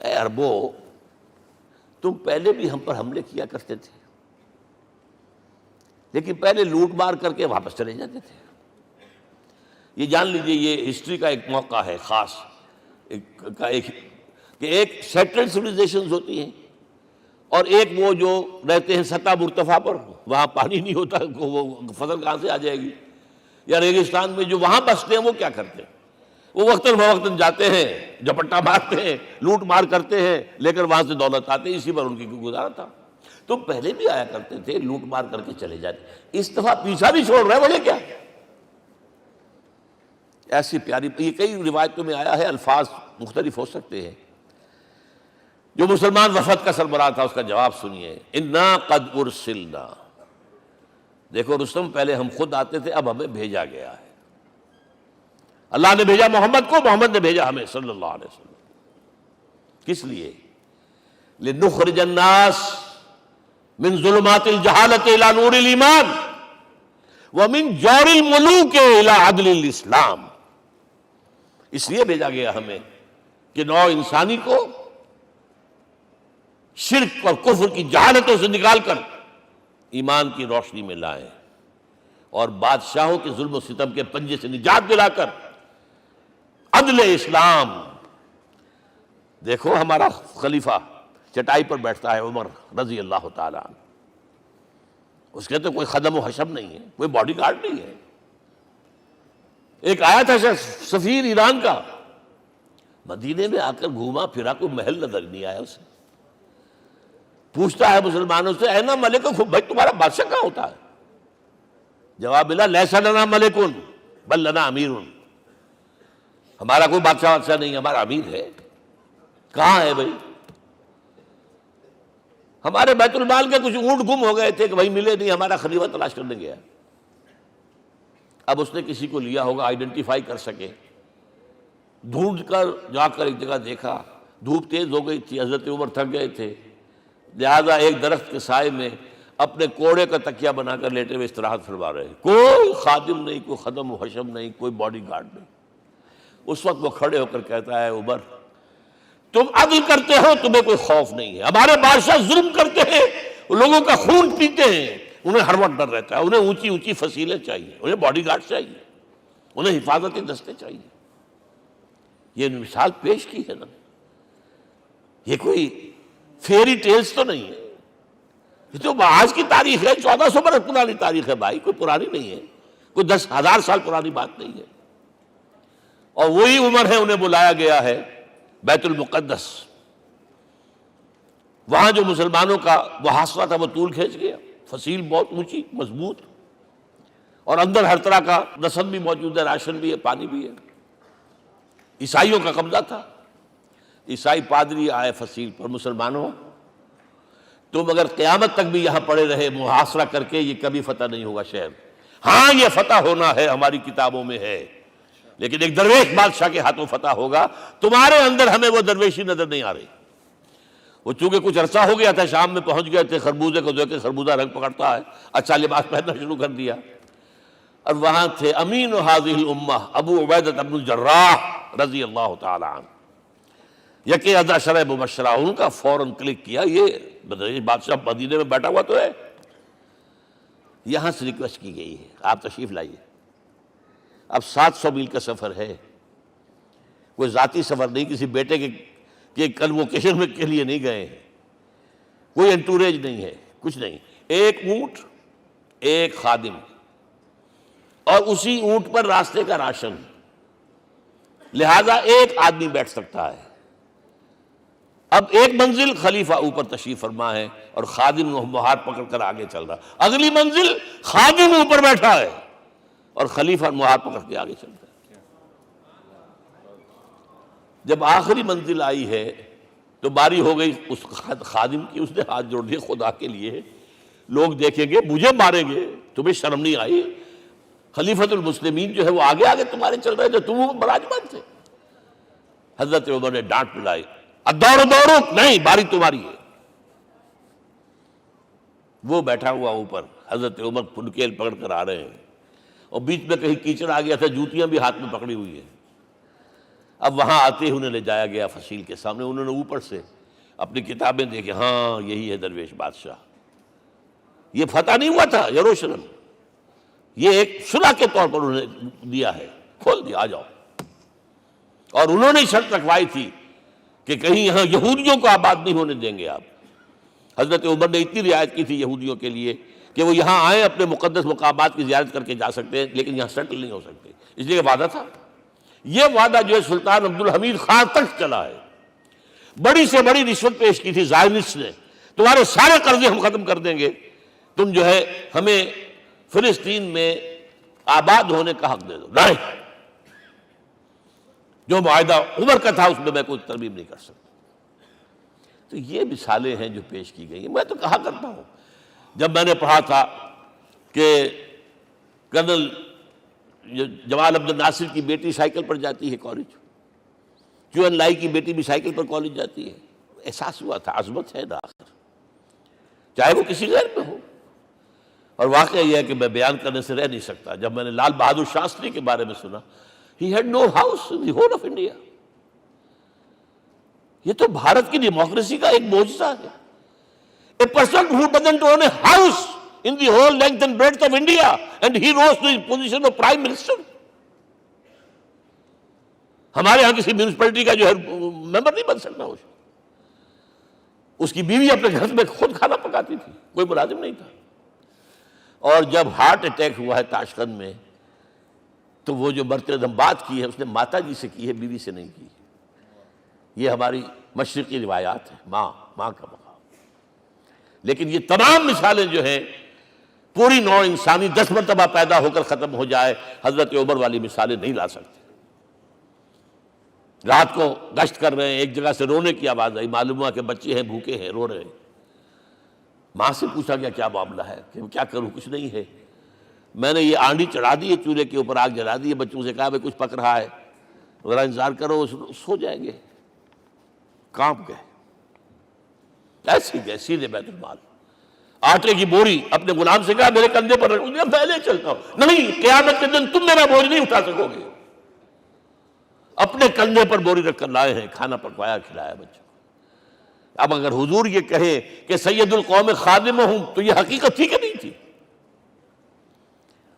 اے عربو، تم پہلے بھی ہم پر حملے کیا کرتے تھے، لیکن پہلے لوٹ مار کر کے واپس چلے جاتے تھے۔ یہ جان لیجئے، یہ ہسٹری کا ایک موقع ہے خاص، کہ ایک سیٹلڈ سویلائزیشنز ہوتی ہیں، اور ایک وہ جو رہتے ہیں سطح مرتفع پر، وہاں پانی نہیں ہوتا، وہ فصل کہاں سے آ جائے گی؟ یا ریگستان میں جو وہاں بستے ہیں وہ کیا کرتے ہیں؟ وہ وقتاً فوقتاً جاتے ہیں، جھپٹا مارتے ہیں، لوٹ مار کرتے ہیں، لے کر وہاں سے دولت آتے ہیں، اسی پر ان کی گزارا تھا۔ تم پہلے بھی آیا کرتے تھے، لوٹ مار کر کے چلے جاتے، اس دفعہ پیچھا بھی چھوڑ رہے بولے کیا؟ ایسی پیاری، یہ کئی روایتوں میں آیا ہے، الفاظ مختلف ہو سکتے ہیں۔ جو مسلمان وفد کا سربراہ تھا اس کا جواب سنیے، انا قد ارسلنا، دیکھو رستم، پہلے ہم خود آتے تھے، اب ہمیں بھیجا گیا ہے۔ اللہ نے بھیجا محمد کو، محمد نے بھیجا ہمیں صلی اللہ علیہ وسلم۔ کس لیے؟ لنخرج الناس من ظلمات الجہالۃ الی نور الایمان ومن جور الملوک الی عدل الاسلام۔ اس لیے بھیجا گیا ہمیں کہ نوع انسانی کو شرک اور کفر کی جہالتوں سے نکال کر ایمان کی روشنی میں لائیں، اور بادشاہوں کے ظلم و ستم کے پنجے سے نجات دلا کر عدل اسلام. دیکھو ہمارا خلیفہ چٹائی پر بیٹھتا ہے عمر رضی اللہ تعالیٰ عنہ، اس کے تو کوئی خدم و حشم نہیں ہے، کوئی باڈی گارڈ نہیں ہے. ایک آیا تھا سفیر ایران کا، مدینے میں آ کر گھوما پھرا، کوئی محل نظر نہیں آیا اسے. پوچھتا ہے مسلمانوں سے اینا ملککم، بھائی تمہارا بادشاہ کہاں ہوتا ہے؟ جواب ملا لیس لنا ملکن بل لنا امیر، ہمارا کوئی بادشاہ نہیں، ہمارا امیر ہے. کہاں ہے بھائی؟ ہمارے بیت المال کے کچھ اونٹ گم ہو گئے تھے کہ بھائی ملے نہیں، ہمارا خلیفہ تلاش کرنے گیا. اب اس نے کسی کو لیا ہوگا، آئیڈینٹیفائی کر سکے، ڈھونڈ کر جا کر ایک جگہ دیکھا، دھوپ تیز ہو گئی تھی، حضرت عمر تھک گئے تھے، لہذا ایک درخت کے سائے میں اپنے کوڑے کا تکیہ بنا کر لیٹے ہوئے استراحت فرما رہے. کوئی خادم نہیں، کوئی خدم و حشم نہیں، کوئی باڈی گارڈ نہیں. اس وقت وہ کھڑے ہو کر کہتا ہے عمر تم عدل کرتے ہو، تمہیں کوئی خوف نہیں ہے. ہمارے بادشاہ ظلم کرتے ہیں، لوگوں کا خون پیتے ہیں، انہیں ہر وقت ڈر رہتا ہے، انہیں اونچی اونچی فصیلیں چاہیے، انہیں باڈی گارڈ چاہیے، انہیں حفاظتی دستے چاہیے. یہ مثال پیش کی ہے نا، یہ کوئی فیری ٹیلز تو نہیں ہے، یہ تو آج کی تاریخ ہے، 1400 برس پرانی تاریخ ہے بھائی، کوئی پرانی نہیں ہے، کوئی 10,000 سال پرانی بات نہیں ہے. اور وہی عمر ہے، انہیں بلایا گیا ہے بیت المقدس. وہاں جو مسلمانوں کا محاصرہ تھا وہ طول کھینچ گیا، فصیل بہت اونچی مضبوط، اور اندر ہر طرح کا رسد بھی موجود ہے، راشن بھی ہے، پانی بھی ہے. عیسائیوں کا قبضہ تھا. عیسائی پادری آئے فصیل پر، مسلمانوں تم اگر قیامت تک بھی یہاں پڑے رہے محاصرہ کر کے، یہ کبھی فتح نہیں ہوگا شہر. ہاں یہ فتح ہونا ہے، ہماری کتابوں میں ہے، لیکن ایک درویش بادشاہ کے ہاتھوں فتح ہوگا. تمہارے اندر ہمیں وہ درویشی نظر نہیں آ رہی. وہ چونکہ کچھ عرصہ ہو گیا تھا، شام میں پہنچ گئے تھے، خربوزے کو دیکھ کے خربوزہ رنگ پکڑتا ہے، اچھا لباس پہننا شروع کر دیا. اور وہاں تھے امین هذه الامہ ابو عبیدہ بن الجراح رضی اللہ تعالی عنہ، یکی 10 مبشرہ. ان کا فوراً کلک کیا، یہ بادشاہ مدینے میں بیٹھا ہوا تو ہے. یہاں سے ریکویسٹ کی گئی ہے آپ تشریف لائیے. اب 700 میل کا سفر ہے، کوئی ذاتی سفر نہیں، کسی بیٹے کے کنووکیشن کے لیے نہیں گئے ہیں، کوئی انٹوریج نہیں ہے، کچھ نہیں. ایک اونٹ، ایک خادم، اور اسی اونٹ پر راستے کا راشن، لہذا ایک آدمی بیٹھ سکتا ہے. اب ایک منزل خلیفہ اوپر تشریف فرما ہے اور خادم ہاتھ پکڑ کر آگے چل رہا. اگلی منزل خادم اوپر بیٹھا ہے اور خلیفہ ہاتھ پکڑ کے آگے چل رہا ہے. جب آخری منزل آئی ہے تو باری ہو گئی اس خادم کی. اس نے ہاتھ جوڑ دیے، خدا کے لیے لوگ دیکھیں گے، مجھے ماریں گے، تمہیں شرم نہیں آئی؟ خلیفۃ المسلمین جو ہے وہ آگے آگے تمہارے چل رہے تھے، تم براجمان تھے. حضرت عمر نے ڈانٹ پلائی، دوڑو نہیں، باری تمہاری ہے. وہ بیٹھا ہوا اوپر، حضرت عمر پنکیل پکڑ کر آ رہے ہیں، اور بیچ میں کہیں کیچڑ آ گیا تھا، جوتیاں بھی ہاتھ میں پکڑی ہوئی ہیں. اب وہاں آتے ہی انہیں لے جایا گیا فصیل کے سامنے. انہوں نے اوپر سے اپنی کتابیں دیکھیں، ہاں یہی ہے درویش بادشاہ. یہ فتح نہیں ہوا تھا یروشلم، یہ ایک صلح کے طور پر انہوں نے دیا ہے، کھول دیا، آ جاؤ. اور انہوں نے شرط رکھوائی تھی کہ کہیں یہاں یہودیوں کو آباد نہیں ہونے دیں گے آپ. حضرت عمر نے اتنی رعایت کی تھی یہودیوں کے لیے کہ وہ یہاں آئیں، اپنے مقدس مقامات کی زیارت کر کے جا سکتے ہیں، لیکن یہاں سیٹل نہیں ہو سکتے. اس لیے وعدہ تھا. یہ وعدہ جو ہے سلطان عبدالحمید خان تک چلا ہے. بڑی سے بڑی رشوت پیش کی تھی زائنسٹ نے، تمہارے سارے قرضے ہم ختم کر دیں گے، تم جو ہے ہمیں فلسطین میں آباد ہونے کا حق دے دو. نہیں، جو معاہدہ عمر کا تھا اس میں میں کوئی ترمیم نہیں کر سکتا. تو یہ مثالیں ہیں جو پیش کی گئی ہیں. میں تو کہا کرتا ہوں، جب میں نے پڑھا تھا کہ کرنل جمال عبد الناصر کی بیٹی سائیکل پر جاتی ہے کالج، چون لائی کی بیٹی بھی سائیکل پر کالج جاتی ہے، احساس ہوا تھا عظمت ہے نا آخر، چاہے وہ کسی غیر میں ہو. اور واقعہ یہ ہے کہ میں بیان کرنے سے رہ نہیں سکتا. جب میں نے لال بہادر شاستری کے بارے میں سنا، he had no house in the whole of India. یہ تو بھارت کی ڈیموکریسی کا ایک معجزہ ہے. A person who doesn't own a house in the whole length and breadth of India, and he rose to the position of Prime Minister. ہمارے ہاں کسی میونسپلٹی کا جو ہے ممبر نہیں بن سکتا، اس کی بیوی اپنے گھر میں خود کھانا پکاتی تھی، کوئی ملازم نہیں تھا۔ اور جب ہارٹ اٹیک ہوا ہے تاشقند میں، تو وہ جو مرتے دم بات کی ہے اس نے ماتا جی سے کی ہے، بیوی سے نہیں کی۔ یہ ہماری مشرقی روایات ہیں، ماں کا مقام۔ لیکن یہ تمام مثالیں جو ہیں، پوری نوع انسانی 10 مرتبہ پیدا ہو کر ختم ہو جائے، حضرت عمر والی مثالیں نہیں لا سکتے۔ رات کو گشت کر رہے ہیں، ایک جگہ سے رونے کی آواز آئی، معلوم ہوا کہ بچے ہیں، بھوکے ہیں، رو رہے ہیں۔ ماں سے پوچھا گیا کیا معاملہ ہے، کہ کیا کروں، کچھ نہیں ہے، میں نے یہ آنڈی چڑھا دی ہے، چولہے کے اوپر آگ جلا دی ہے، بچوں سے کہا کچھ پک رہا ہے، ذرا انتظار کرو، سو جائیں گے۔ کانپ گئے، ایسی گئے سیدھے بیت المال، آٹے کی بوری اپنے غلام سے کہا میرے کندھے پر رکھ، اس نے کہا پہلے چلتا ہوں۔ نہیں، قیامت کے دن تم میرا بوجھ نہیں اٹھا سکو گے۔ اپنے کندھے پر بوری رکھ کر لائے ہیں، کھانا پکوایا، کھلایا بچوں کو۔ اب اگر حضور یہ کہے کہ سید القوم خادم ہوں، تو یہ حقیقت تھی کہ نہیں تھی؟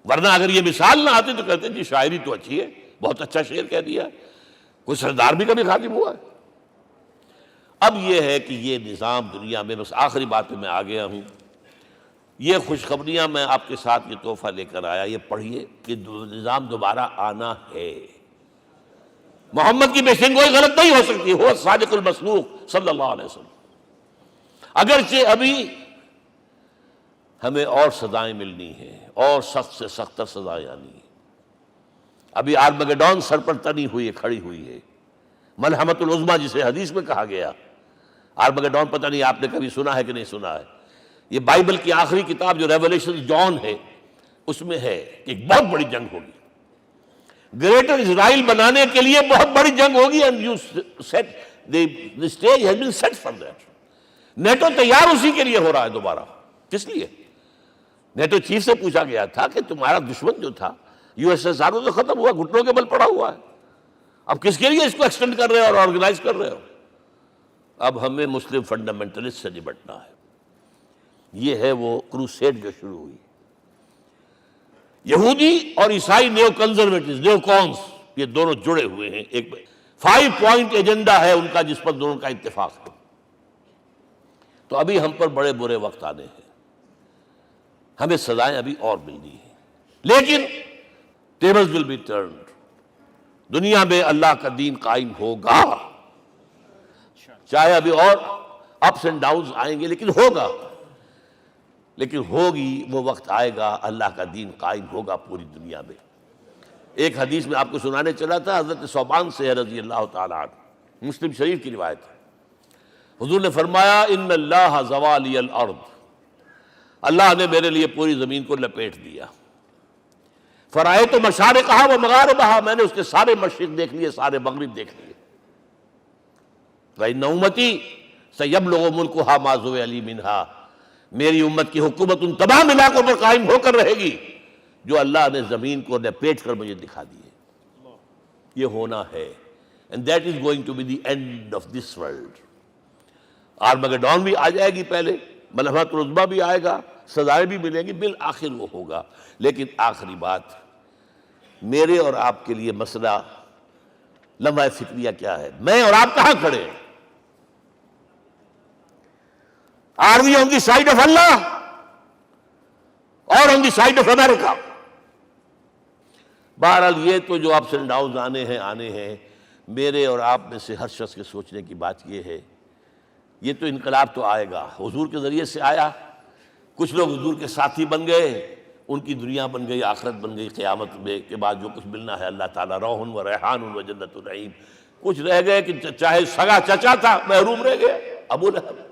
ورنہ اگر یہ مثال نہ آتی تو کہتے جی شاعری تو اچھی ہے، بہت اچھا شعر کہہ دیا، کوئی سردار بھی کبھی خادم ہوا ہے۔ اب یہ ہے کہ یہ نظام دنیا میں، بس آخری بات میں آ گیا ہوں، یہ خوشخبریاں میں آپ کے ساتھ یہ تحفہ لے کر آیا، یہ پڑھیے کہ نظام دوبارہ آنا ہے۔ محمد کی پیشن گوئی غلط نہیں ہو سکتی، وہ صادق المصدوق صلی اللہ علیہ وسلم۔ اگرچہ ابھی ہمیں اور سزائیں ملنی ہیں، اور سخت سے سختر سزائیں آنی ہیں۔ ابھی آرمگڈون سر پر تنی ہوئی ہے، کھڑی ہوئی ہے، ملحمۃ العظمیٰ جسے حدیث میں کہا گیا۔ آرمگڈون پتہ نہیں آپ نے کبھی سنا ہے کہ نہیں سنا ہے؟ یہ بائبل کی آخری کتاب جو ریولیشن جان ہے، اس میں ہے کہ ایک بہت بڑی جنگ ہوگی، گریٹر اسرائیل بنانے کے لیے بہت بڑی جنگ ہوگی، and you set the stage has been set for that۔ NATO تیار اسی کے لیے ہو رہا ہے دوبارہ۔ کس لیے؟ نیٹو چیف سے پوچھا گیا تھا کہ تمہارا دشمن جو تھا USSR تو ختم ہوا، گھٹنوں کے بل پڑا ہوا ہے، اب کس کے لیے اس کو ایکسٹینڈ کر رہے ہو اور آرگنائز کر رہے ہو؟ اب ہمیں مسلم فنڈامنٹلسٹ سے نمٹنا ہے۔ یہ ہے وہ کروسیڈ جو شروع ہوئی۔ یہودی اور عیسائی نیو کنزرویٹوز، نیو کونس، یہ دونوں جڑے ہوئے ہیں، ایک 5 پوائنٹ ایجنڈا ہے ان کا جس پر دونوں کا اتفاق ہے۔ تو ابھی ہم پر بڑے برے وقت آنے ہیں، ہمیں سزائیں ابھی اور ملنی ہیں، لیکن tables will be turned۔ دنیا میں اللہ کا دین قائم ہوگا، چاہے ابھی اور اپس اینڈ ڈاؤنز آئیں گے، لیکن ہوگا، لیکن ہوگی، وہ وقت آئے گا اللہ کا دین قائم ہوگا پوری دنیا میں۔ ایک حدیث میں آپ کو سنانے چلا تھا، حضرت ثوبان سے رضی اللہ تعالیٰ عنہ، مسلم شریف کی روایت ہے۔ حضور نے فرمایا ان اللہ زوالی الارض، اللہ نے میرے لیے پوری زمین کو لپیٹ دیا۔ فرائیت مشارقہا و مغاربہا، میں نے اس کے سارے مشرق دیکھ لیے، سارے مغرب دیکھ لیے۔ وَإِنَّ أُمَّتِي سَيَبْلُغُ مُلْكُهَا مَا زُوِّئَ لِي مِنْهَا، میری امت کی حکومت ان تمام علاقوں پر قائم ہو کر رہے گی جو اللہ نے زمین کو لپیٹ کر مجھے دکھا دیے۔ یہ ہونا ہے، and that is going to be the end of this world۔ Armageddon بھی آ جائے گی، پہلے ملحمۃ العظمیٰ بھی آئے گا، سزائیں بھی ملیں گی، بالآخر وہ ہوگا۔ لیکن آخری بات، میرے اور آپ کے لیے مسئلہ لمحہ فکریہ کیا ہے؟ میں اور آپ کہاں کھڑے ہیں؟ Are we on the side of Allah or on the side of America؟ بہرحال یہ تو جو اپس اینڈ ڈاؤنز آنے ہیں، میرے اور آپ میں سے ہر شخص کے سوچنے کی بات یہ ہے، یہ تو انقلاب تو آئے گا، حضور کے ذریعے سے آیا، کچھ لوگ حضور کے ساتھی بن گئے، ان کی دنیا بن گئی، آخرت بن گئی، قیامت میں کے بعد جو کچھ ملنا ہے اللہ تعالیٰ روح و ریحان و جنت النعیم۔ کچھ رہ گئے کہ چاہے سگا چچا تھا محروم رہ گئے، ابو لہب۔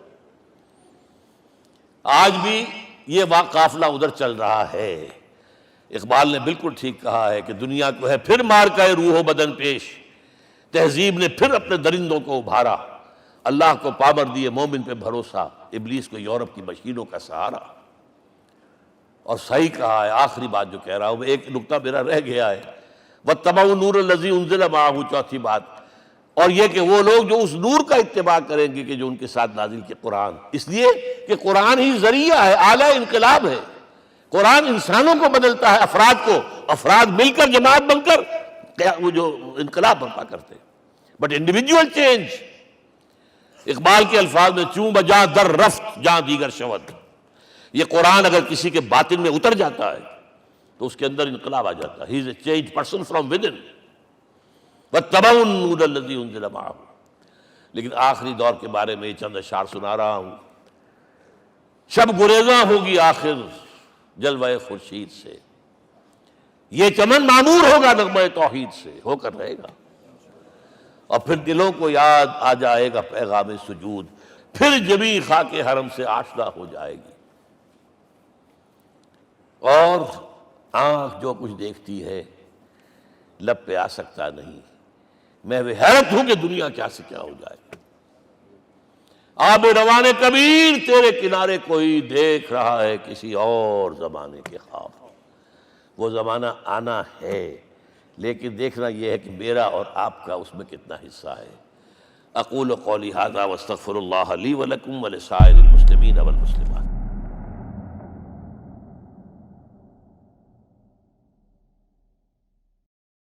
آج بھی یہ قافلہ ادھر چل رہا ہے۔ اقبال نے بالکل ٹھیک کہا ہے کہ دنیا کو ہے پھر مار کا روح و بدن پیش، تہذیب نے پھر اپنے درندوں کو ابھارا، اللہ کو پامر دیے مومن پہ بھروسہ، ابلیس کو یورپ کی مشینوں کا سہارا۔ اور صحیح کہا ہے، آخری بات جو کہہ رہا ہوں، ایک نقطہ میرا رہ گیا ہے، وَاتَّبَعُوا النُّورَ الَّذِي أُنزِلَ مَعَهُ، چوتھی بات، اور یہ کہ وہ لوگ جو اس نور کا اتباع کریں گے کہ جو ان کے ساتھ نازل کے قرآن، اس لیے کہ قرآن ہی ذریعہ ہے، آلہ انقلاب ہے۔ قرآن انسانوں کو بدلتا ہے، افراد کو، افراد مل کر جماعت بن کر وہ جو انقلاب برپا کرتے، بٹ انڈیویجول چینج. اقبال کے الفاظ میں چوں بجا در رفت جہاں دیگر شود، یہ قرآن اگر کسی کے باطن میں اتر جاتا ہے تو اس کے اندر انقلاب آ جاتا ہے. He is a change person from within واتبعوا النور الذی انزل معہ. لیکن آخری دور کے بارے میں یہ چند اشعار سنا رہا ہوں. شب گریزاں ہوگی آخر جلوہ خورشید سے، یہ چمن معمور ہوگا نغمہ توحید سے، ہو کر رہے گا. اور پھر دلوں کو یاد آ جائے گا پیغام سجود، پھر جبیں خاک حرم سے آشنا ہو جائے گی. اور آنکھ جو کچھ دیکھتی ہے لب پہ آ سکتا نہیں. میں وہ حیرت ہوں کہ دنیا کیا سے کیا ہو جائے. آب روان کبیر تیرے کنارے کوئی دیکھ رہا ہے کسی اور زمانے کے خواب. وہ زمانہ آنا ہے، لیکن دیکھنا یہ ہے کہ میرا اور آپ کا اس میں کتنا حصہ ہے. اقول قولی ھذا واستغفر اللہ لی ولکم ولسائر المسلمین والمسلمات.